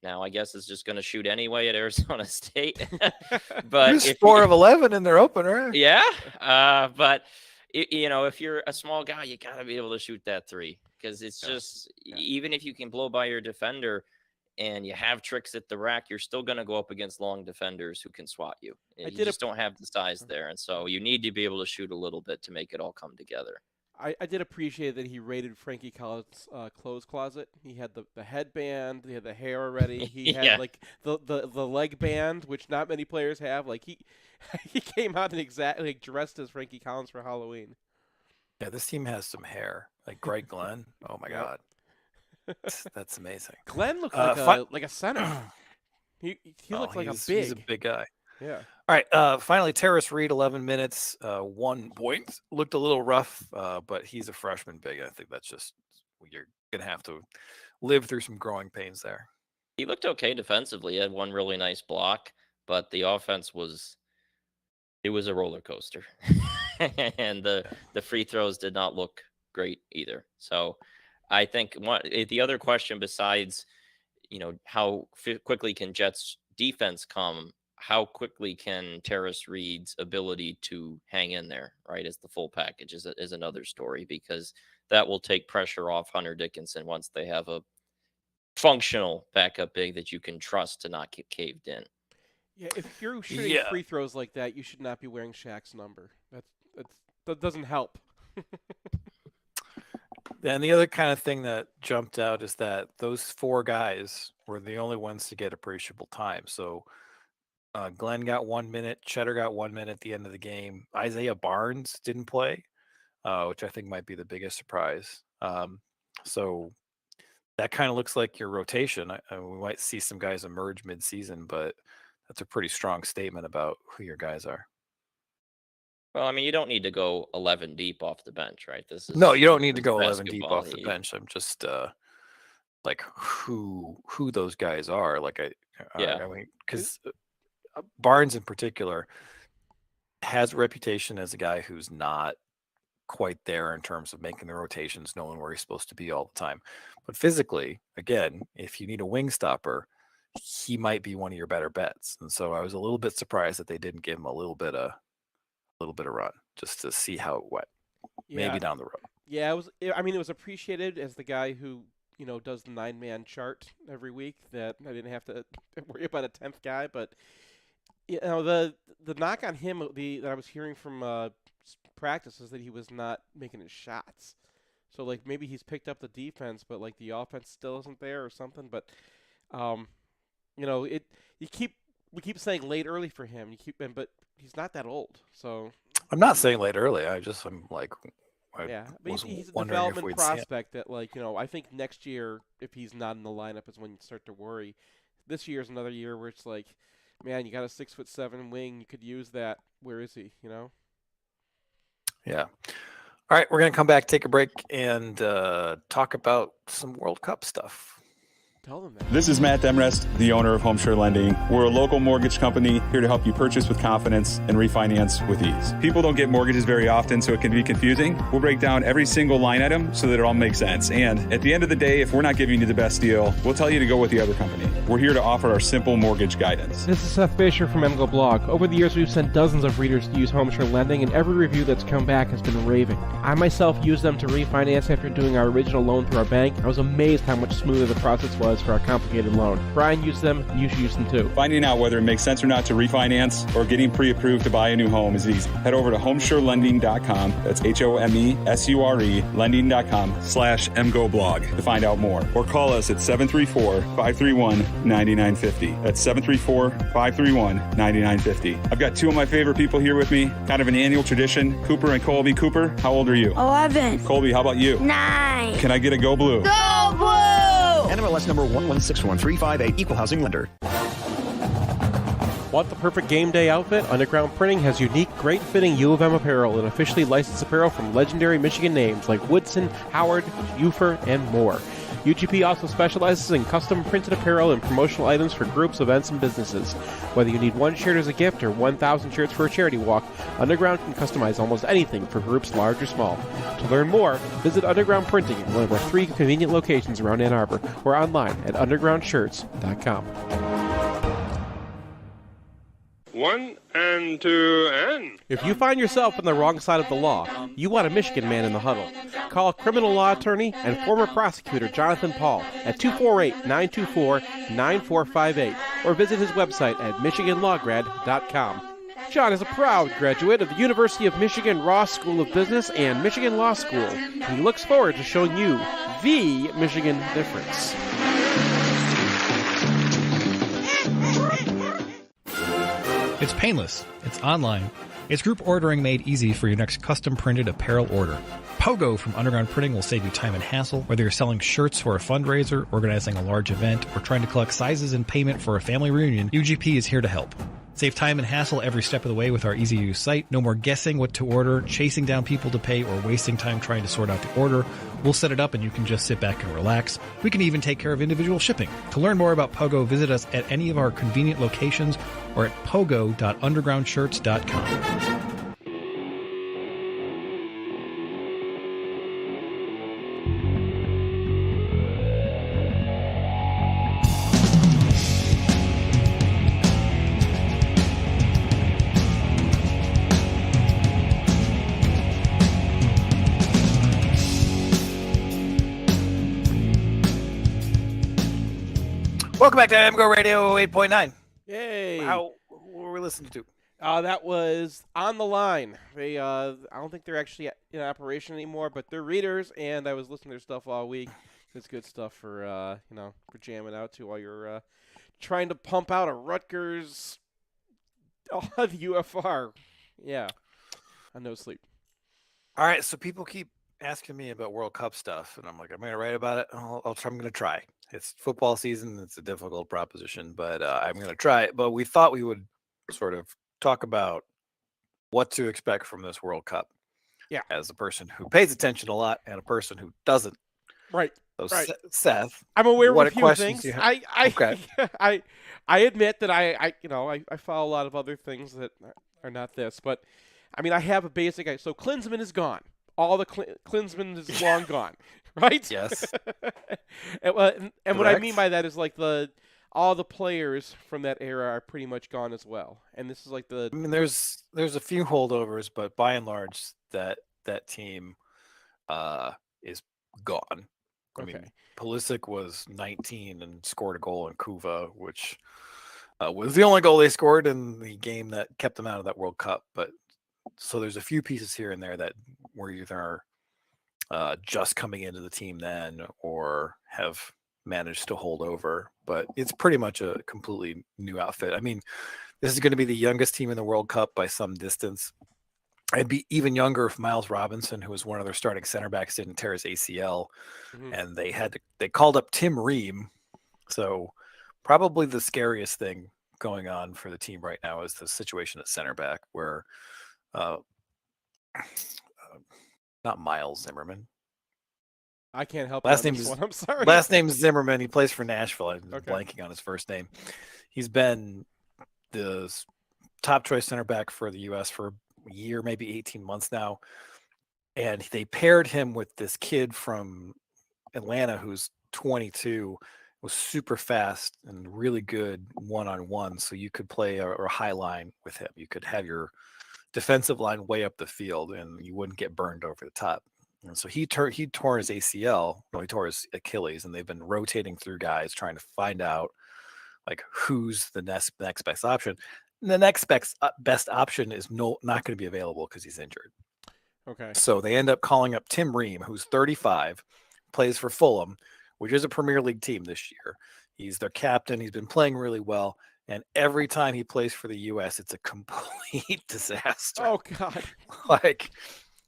now I guess is just going to shoot anyway at Arizona State. But if 4 of 11 in their opener. Yeah, but if you're a small guy, you got to be able to shoot that three, because it's just even if you can blow by your defender and you have tricks at the rack, you're still going to go up against long defenders who can swat you. You just don't have the size there, and so you need to be able to shoot a little bit to make it all come together. I did appreciate that he raided Frankie Collett's clothes closet. He had the headband, he had the hair already. He had like the leg band, which not many players have. Like he came out and exactly dressed as Frankie Collins for Halloween. Yeah, this team has some hair. Like Greg Glenn. Oh my God, that's amazing. Glenn looked like a center. He looked like he's a big guy. Yeah. All right. Finally, Terrace Reed, 11 minutes, 1 point. Looked a little rough, but he's a freshman big. I think that's just you're gonna have to live through some growing pains there. He looked okay defensively. He had one really nice block, but the offense was a roller coaster, and the free throws did not look great either. So I think the other question besides, how quickly can Jets defense come, how quickly can Terrace Reed's ability to hang in there, right, as the full package is another story, because that will take pressure off Hunter Dickinson once they have a functional backup big that you can trust to not get caved in. Yeah, if you're shooting free throws like that, you should not be wearing Shaq's number. That doesn't help. And the other kind of thing that jumped out is that those 4 guys were the only ones to get appreciable time. So Glenn got 1 minute, Cheddar got 1 minute at the end of the game. Isaiah Barnes didn't play, which I think might be the biggest surprise. So that kind of looks like your rotation. We might see some guys emerge mid-season, but that's a pretty strong statement about who your guys are. Well, I mean, you don't need to go 11 deep off the bench, right? No, you don't need to go 11 deep off the bench. I'm just like who those guys are. Like I mean, because Barnes in particular has a reputation as a guy who's not quite there in terms of making the rotations, knowing where he's supposed to be all the time. But physically, again, if you need a wing stopper, he might be one of your better bets. And so I was a little bit surprised that they didn't give him a little bit of run just to see how it went. Maybe down the road. Yeah, it was appreciated as the guy who, does the 9-man chart every week, that I didn't have to worry about a 10th guy. But the knock on him that I was hearing from practice is that he was not making his shots. So like maybe he's picked up the defense, but like the offense still isn't there or something. But we keep saying late early for him. But he's not that old. So I'm not saying late early. I'm like, but he's a development prospect that, I think next year, if he's not in the lineup, is when you start to worry. This year's another year where it's like, man, you got a 6'7" wing. You could use that. Where is he? Yeah. All right, we're going to come back, take a break, and talk about some World Cup stuff. Tell them that. This is Matt Demrest, the owner of Homeshore Lending. We're a local mortgage company here to help you purchase with confidence and refinance with ease. People don't get mortgages very often, so it can be confusing. We'll break down every single line item so that it all makes sense. And at the end of the day, if we're not giving you the best deal, we'll tell you to go with the other company. We're here to offer our simple mortgage guidance. This is Seth Fisher from MGoBlog. Over the years, we've sent dozens of readers to use Homeshore Lending, and every review that's come back has been raving. I myself used them to refinance after doing our original loan through our bank. I was amazed how much smoother the process was for our complicated loan. Brian used them, you should use them too. Finding out whether it makes sense or not to refinance or getting pre-approved to buy a new home is easy. Head over to homeshorelending.com. That's HOMESURE lending.com/MGoBlog to find out more. Or call us at 734-531-9950. That's 734-531-9950. I've got 2 of my favorite people here with me. Kind of an annual tradition. Cooper and Colby. Cooper, how old are you? 11. Colby, how about you? 9. Can I get a Go Blue? Go Blue! NMLS number 116135, Equal Housing Lender. Want the perfect game day outfit? Underground Printing has unique, great-fitting U of M apparel and officially licensed apparel from legendary Michigan names like Woodson, Howard, Ufer, and more. UGP also specializes in custom printed apparel and promotional items for groups, events, and businesses. Whether you need one shirt as a gift or 1,000 shirts for a charity walk, Underground can customize almost anything for groups large or small. To learn more, visit Underground Printing at one of our 3 convenient locations around Ann Arbor or online at undergroundshirts.com. 1 and 2 and... If you find yourself on the wrong side of the law, you want a Michigan man in the huddle. Call criminal law attorney and former prosecutor Jonathan Paul at 248-924-9458 or visit his website at michiganlawgrad.com. John is a proud graduate of the University of Michigan Ross School of Business and Michigan Law School, and he looks forward to showing you the Michigan difference. It's painless. It's online. It's group ordering made easy for your next custom printed apparel order. Pogo from Underground Printing will save you time and hassle, whether you're selling shirts for a fundraiser, organizing a large event, or trying to collect sizes and payment for a family reunion. UGP is here to help. Save time and hassle every step of the way with our easy-to-use site. No more guessing what to order, chasing down people to pay, or wasting time trying to sort out the order. We'll set it up and you can just sit back and relax. We can even take care of individual shipping. To learn more about Pogo, visit us at any of our convenient locations or at pogo.undergroundshirts.com. Welcome back to MGoRadio 8.9. Yay! What were we listening to? That was On the Line. They, I don't think they're actually in operation anymore, but they're readers, and I was listening to their stuff all week. It's good stuff for, for jamming out to while you're trying to pump out a Rutgers UFR. Yeah, on no sleep. All right, so people keep asking me about World Cup stuff, and I'm like, I'm going to write about it. I'm going to try. It's football season. It's a difficult proposition, but I'm going to try it. But we thought we would sort of talk about what to expect from this World Cup. Yeah. As a person who pays attention a lot and a person who doesn't. Right. So, right. Seth, I'm aware of what a few questions things. you have? Okay. I admit that I follow a lot of other things that are not this, but I mean, I have a basic. So Klinsmann is gone. All the Klinsmann is long gone, right? Yes. and what I mean by that is like all the players from that era are pretty much gone as well. And this is like I mean, there's a few holdovers, but by and large, that team is gone. I mean, Pulisic was 19 and scored a goal in Kuva, which was the only goal they scored in the game that kept them out of that World Cup. But so there's a few pieces here and there that were either just coming into the team then or have managed to hold over. But it's pretty much a completely new outfit. I mean, this is going to be the youngest team in the World Cup by some distance. It'd be even younger if Miles Robinson, who was one of their starting center backs, didn't tear his ACL. Mm-hmm. And they called up Tim Ream. So probably the scariest thing going on for the team right now is the situation at center back where not Miles Zimmerman. I can't help last name name. I'm sorry. Last name is Zimmerman. He plays for Nashville. I'm blanking on his first name. He's been the top choice center back for the U.S. for a year, maybe 18 months now. And they paired him with this kid from Atlanta who's 22, was super fast and really good one-on-one. So you could play a high line with him. You could have your defensive line way up the field and you wouldn't get burned over the top. And so he tore his ACL, he tore his Achilles, and they've been rotating through guys trying to find out like who's the next best option. And the next best option is not going to be available because he's injured. Okay. So they end up calling up Tim Ream, who's 35, plays for Fulham, which is a Premier League team this year. He's their captain. He's been playing really well. And every time he plays for the U.S., it's a complete disaster. Oh, God.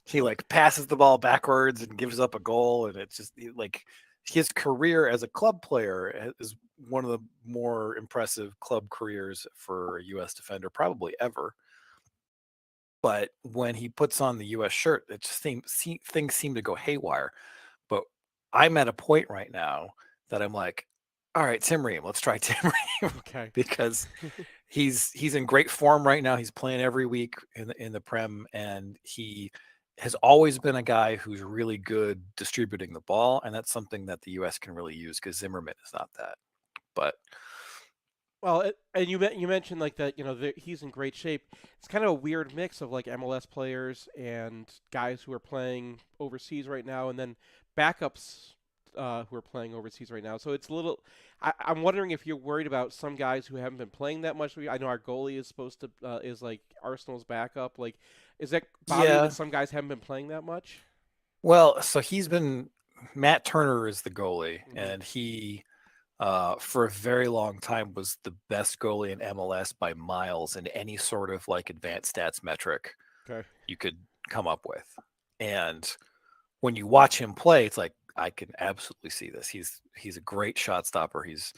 He passes the ball backwards and gives up a goal. And it's just like his career as a club player is one of the more impressive club careers for a U.S. defender probably ever. But when he puts on the U.S. shirt, it just things seem to go haywire. But I'm at a point right now that I'm like, all right, Tim Ream, let's try Tim Ream. Okay. Because he's in great form right now. He's playing every week in the Prem, and he has always been a guy who's really good distributing the ball, and that's something that the U.S. can really use because Zimmerman is not that. But well, and you mentioned like that, he's in great shape. It's kind of a weird mix of like MLS players and guys who are playing overseas right now, and then backups who are playing overseas right now. So it's a little. I'm wondering if you're worried about some guys who haven't been playing that much. I know our goalie is supposed to is like Arsenal's backup. Like, is that bothering that some guys haven't been playing that much? Well, so Matt Turner is the goalie, and he for a very long time was the best goalie in MLS by miles in any sort of like advanced stats metric you could come up with. And when you watch him play, it's like, I can absolutely see this. He's a great shot stopper. He's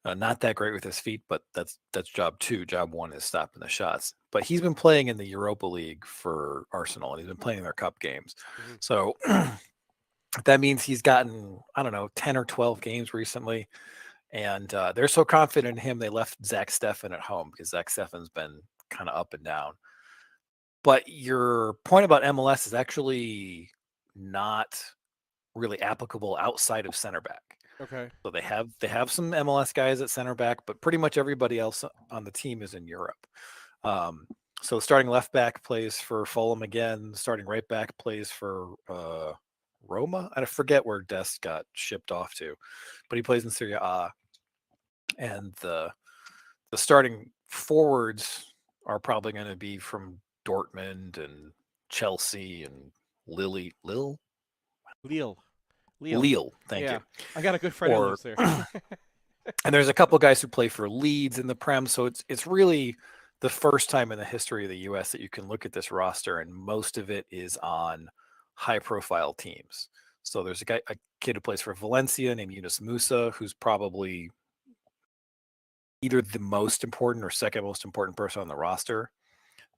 not that great with his feet, but that's job 2. Job 1 is stopping the shots. But he's been playing in the Europa League for Arsenal, and he's been playing in their cup games. So that means he's gotten, 10 or 12 games recently. And they're so confident in him, they left Zach Steffen at home because Zach Steffen's been kind of up and down. But your point about MLS is actually not really applicable outside of center back. Okay. So they have some MLS guys at center back, but pretty much everybody else on the team is in Europe. So starting left back plays for Fulham again. Starting right back plays for Roma. I forget where Dest got shipped off to, but he plays in Serie A. And the starting forwards are probably going to be from Dortmund and Chelsea and Lille. Thank you. I got a good friend who lives there. And there's a couple guys who play for Leeds in the Prem, so it's really the first time in the history of the U.S. that you can look at this roster, and most of it is on high-profile teams. So there's a kid who plays for Valencia named Yunus Musa, who's probably either the most important or second most important person on the roster,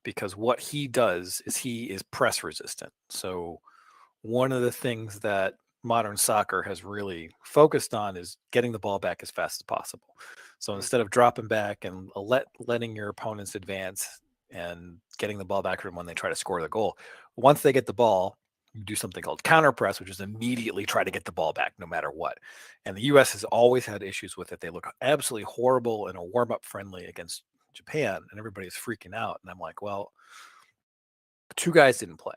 because what he does is he is press resistant. So one of the things that modern soccer has really focused on is getting the ball back as fast as possible. So instead of dropping back and letting your opponents advance and getting the ball back from when they try to score the goal, once they get the ball, you do something called counter press, which is immediately try to get the ball back no matter what. And the U.S. has always had issues with it. They look absolutely horrible in a warm-up friendly against Japan, and everybody's freaking out. And I'm like, well, 2 guys didn't play.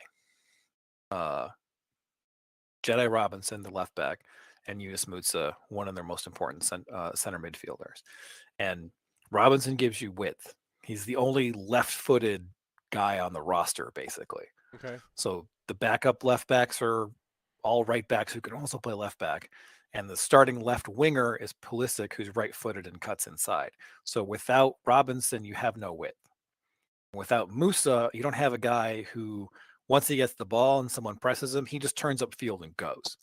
Jedi Robinson, the left back, and Yunus Musa, one of their most important center midfielders. And Robinson gives you width. He's the only left-footed guy on the roster, basically. Okay. So the backup left backs are all right backs who can also play left back. And the starting left winger is Pulisic, who's right-footed and cuts inside. So without Robinson, you have no width. Without Musa, you don't have a guy who, once he gets the ball and someone presses him, he just turns up field and goes.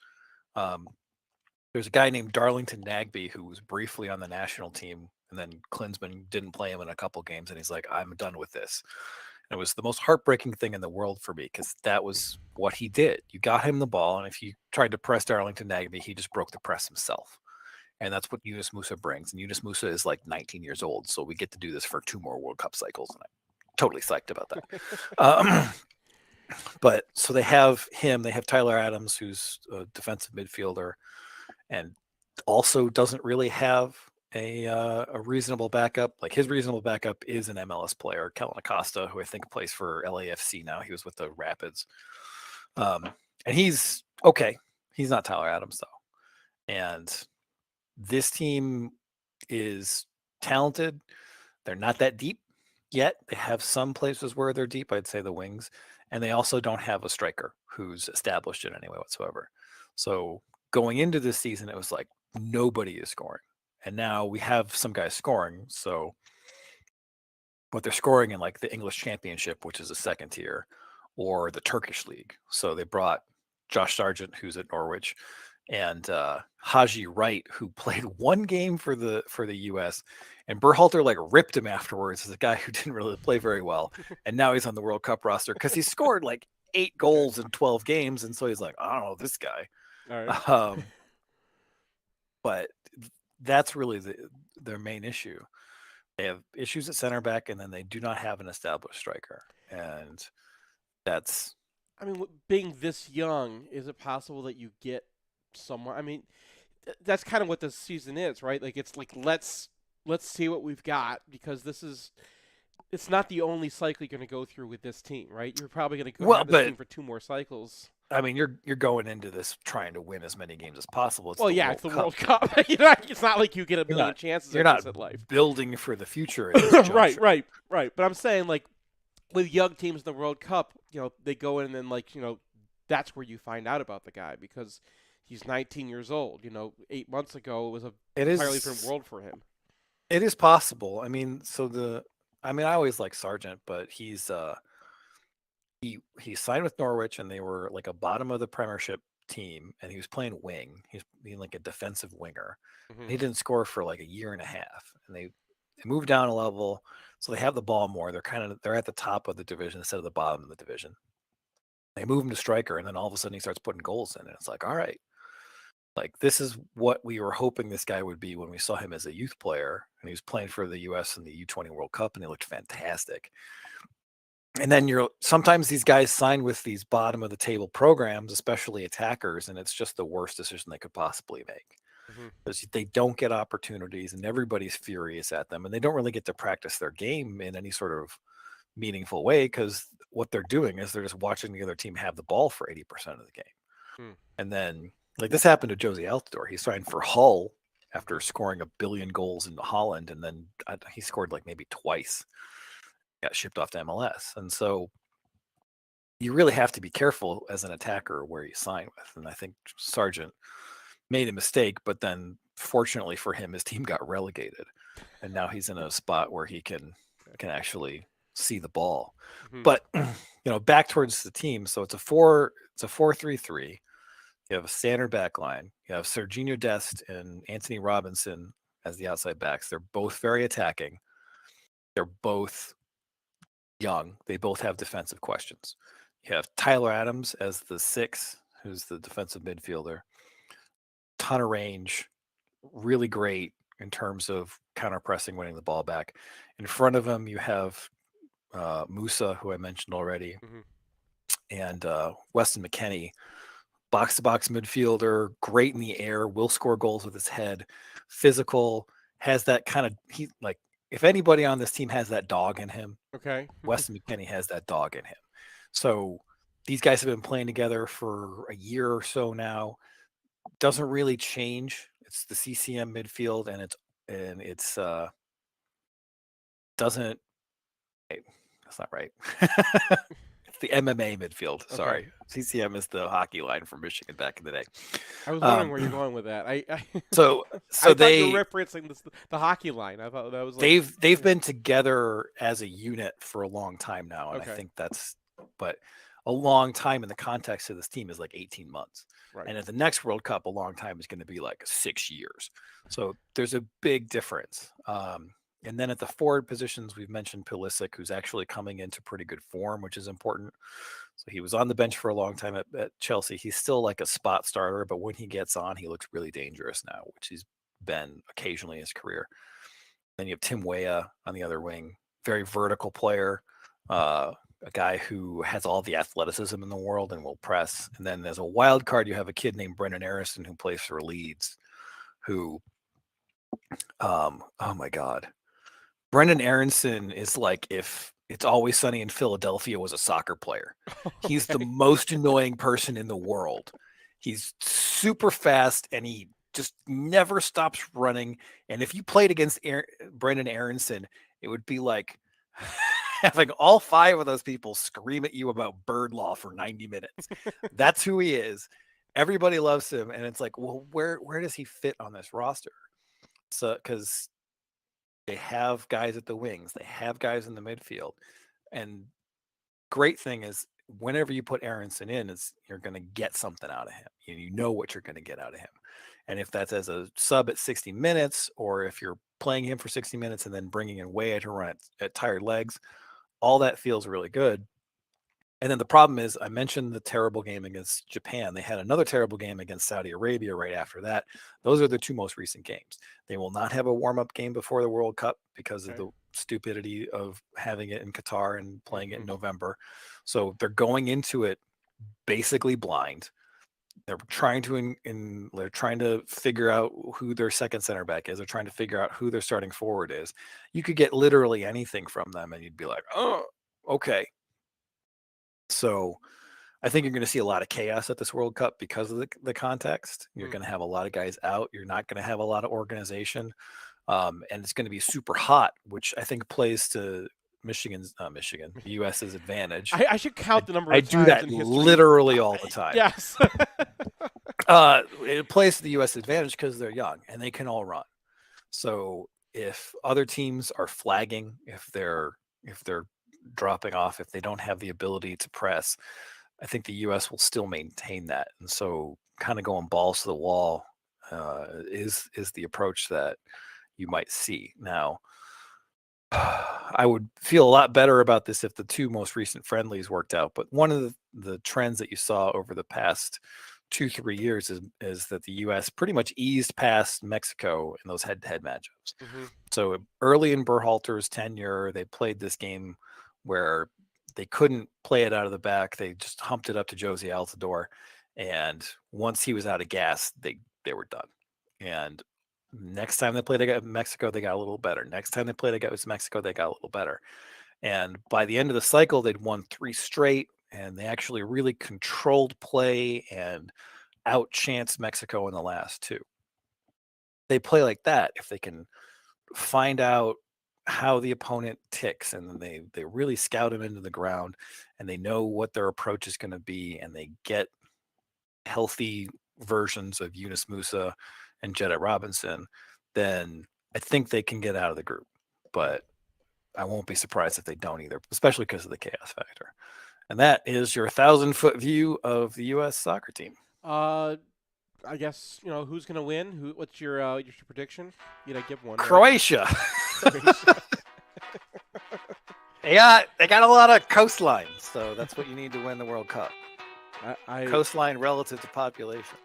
There's a guy named Darlington Nagbe who was briefly on the national team, and then Klinsmann didn't play him in a couple games, and he's like, I'm done with this. And it was the most heartbreaking thing in the world for me because that was what he did. You got him the ball, and if you tried to press Darlington Nagbe, he just broke the press himself. And that's what Yunus Musa brings. And Yunus Musa is like 19 years old, so we get to do this for 2 more World Cup cycles, and I'm totally psyched about that. But so they have him. They have Tyler Adams, who's a defensive midfielder, and also doesn't really have a reasonable backup. Like his reasonable backup is an MLS player, Kellen Acosta, who I think plays for LAFC now. He was with the Rapids, and he's okay. He's not Tyler Adams though. And this team is talented. They're not that deep yet. They have some places where they're deep. I'd say the wings. And they also don't have a striker who's established in any way whatsoever. So going into this season, it was like nobody is scoring. And now we have some guys scoring. So, but they're scoring in like the English Championship, which is a second tier, or the Turkish League. So they brought Josh Sargent, who's at Norwich, and Haji Wright, who played 1 game for the U.S. And Berhalter like ripped him afterwards as a guy who didn't really play very well, and now he's on the World Cup roster because he scored like 8 goals in 12 games, and so he's like, I don't know this guy. All right. but that's really their main issue. They have issues at center back, and then they do not have an established striker. And that's. I mean, being this young, is it possible that you get someone? I mean, that's kind of what this season is, right? Like, it's like let's see what we've got, because it's not the only cycle you're going to go through with this team, right? You're probably going to have this team for 2 more cycles. I mean, you're going into this trying to win as many games as possible. It's the World Cup. It's not like you get a million chances. You're not at life. building for the future. At this right. But I'm saying, like, with young teams in the World Cup, they go in and then, like, that's where you find out about the guy, because he's 19 years old. 8 months ago it was entirely different world for him. It is possible. I mean, I always like Sargent, but he's he signed with Norwich, and they were like a bottom of the Premiership team, and he was playing wing. He's being like a defensive winger. Mm-hmm. He didn't score for like a year and a half, and they moved down a level, so they have the ball more. They're at the top of the division instead of the bottom of the division. They move him to striker, and then all of a sudden he starts putting goals in, and it's like, all right, like this is what we were hoping this guy would be when we saw him as a youth player, and he was playing for the U.S. in the U20 World Cup, and he looked fantastic. And then sometimes these guys sign with these bottom of the table programs, especially attackers, and it's just the worst decision they could possibly make. Because they don't get opportunities, and everybody's furious at them, and they don't really get to practice their game in any sort of meaningful way, because what they're doing is they're just watching the other team have the ball for 80% of the game. And then, like, this happened to Josie Altidore. He signed for Hull after scoring 1 billion goals in Holland, and then he scored like maybe twice. Got shipped off to MLS. And so you really have to be careful as an attacker where you sign with. And I think Sargent made a mistake, but then fortunately for him, his team got relegated, and now he's in a spot where he can actually see the ball. But back towards the team. So it's a 4-3-3. You have a standard back line. You have Serginho Dest and Anthony Robinson as the outside backs. They're both very attacking. They're both young. They both have defensive questions. You have Tyler Adams as the 6, who's the defensive midfielder. Ton of range, really great in terms of counter pressing, winning the ball back. In front of him, you have Musa, who I mentioned already, and Weston McKennie, box-to-box midfielder, great in the air, will score goals with his head, physical, has that kind of if anybody on this team has that dog in him, okay, Weston McKennie has that dog in him. So these guys have been playing together for a year or so now. Doesn't really change. It's the CCM midfield, and it's doesn't. That's not right. It's the MMA midfield. Sorry, okay. CCM is the hockey line from Michigan back in the day. I was wondering where you're going with that. So I thought they you were referencing the hockey line. I thought that was they've been together as a unit for a long time now, and I think but a long time in the context of this team is like 18 months. Right. And at the next World Cup, a long time is going to be like 6 years. So there's a big difference. And then at the forward positions, we've mentioned Pulisic, who's actually coming into pretty good form, which is important. So he was on the bench for a long time at Chelsea. He's still like a spot starter, but when he gets on, he looks really dangerous now, which he's been occasionally in his career. Then you have Tim Weah on the other wing, very vertical player, a guy who has all the athleticism in the world and will press. And then as a wild card, you have a kid named Brendan Aronson who plays for Leeds, who, oh my God. Brendan Aronson is like if It's Always Sunny in Philadelphia was a soccer player. Okay. He's the most annoying person in the world. He's super fast, and he just never stops running. And if you played against Brendan Aronson, it would be like having all 5 of those people scream at you about bird law for 90 minutes. That's who he is. Everybody loves him. And it's like, well, where does he fit on this roster? So, because they have guys at the wings, they have guys in the midfield. And great thing is, whenever you put Aronson in, you're going to get something out of him. You know what you're going to get out of him. And if that's as a sub at 60 minutes, or if you're playing him for 60 minutes and then bringing in Weah to run at tired legs, all that feels really good. And then the problem is, I mentioned the terrible game against Japan. They had another terrible game against Saudi Arabia right after that. Those are the two most recent games. They will not have a warm-up game before the World Cup because of the stupidity of having it in Qatar and playing it in November. So they're going into it basically blind. They're trying to they're trying to figure out who their second center back is. They're trying to figure out who their starting forward is. You could get literally anything from them, and you'd be like, oh, okay. So I think you're going to see a lot of chaos at this World Cup because of the context. You're going to have a lot of guys out. You're not going to have a lot of organization. And it's going to be super hot, which I think plays to the U.S.'s advantage. I should count the number of I times do that in history. literally all the time. Yes. It plays to the U.S. advantage because they're young and they can all run. So if other teams are flagging, if they're dropping off, if they don't have the ability to press, I think the U.S. will still maintain that. And so kind of going balls to the wall is the approach that you might see. Now, I would feel a lot better about this if the two most recent friendlies worked out. But one of the trends that you saw over the past 2-3 years is that the U.S. pretty much eased past Mexico in those head-to-head matchups. So early in Berhalter's tenure, they played this game where they couldn't play it out of the back. They just humped it up to Josie Altidore. And once he was out of gas, they were done. And next time they played against Mexico, they got a little better. Next time they played against Mexico, they got a little better. And by the end of the cycle, they'd won 3 straight, and they actually really controlled play and outchanced Mexico in the last 2. They play like that if they can find out how the opponent ticks, and then they really scout him into the ground, and they know what their approach is going to be, and they get healthy versions of Yunus Musa and Jeddah Robinson, then I think they can get out of the group. But I won't be surprised if they don't either, especially because of the chaos factor. And that is your 1,000-foot view of the U.S. soccer team. I guess, who's going to win? What's your prediction? You gotta give one. Croatia. Right? They got a lot of coastline, so that's what you need to win the World Cup. Coastline relative to population.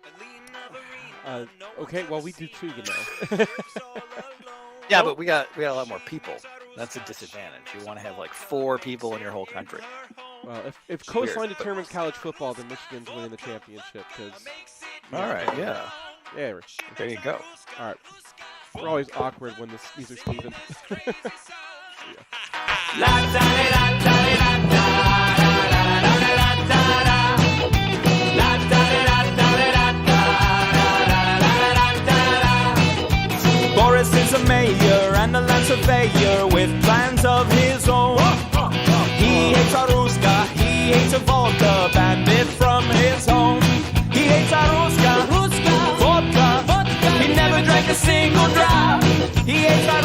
Okay, well, we do too, Yeah, but we got a lot more people. That's a disadvantage. You want to have like 4 people in your whole country. Well, if coastline determines college football, then Michigan's winning the championship. All right, yeah. Yeah, there you go. All right. We're always awkward when these are Steven. Boris is a mayor and a land surveyor with plans of his own. He hates a Ruska, he hates a vodka, bandit from his home. He hates a Ruska, vodka, he never drank a single drop. He hates a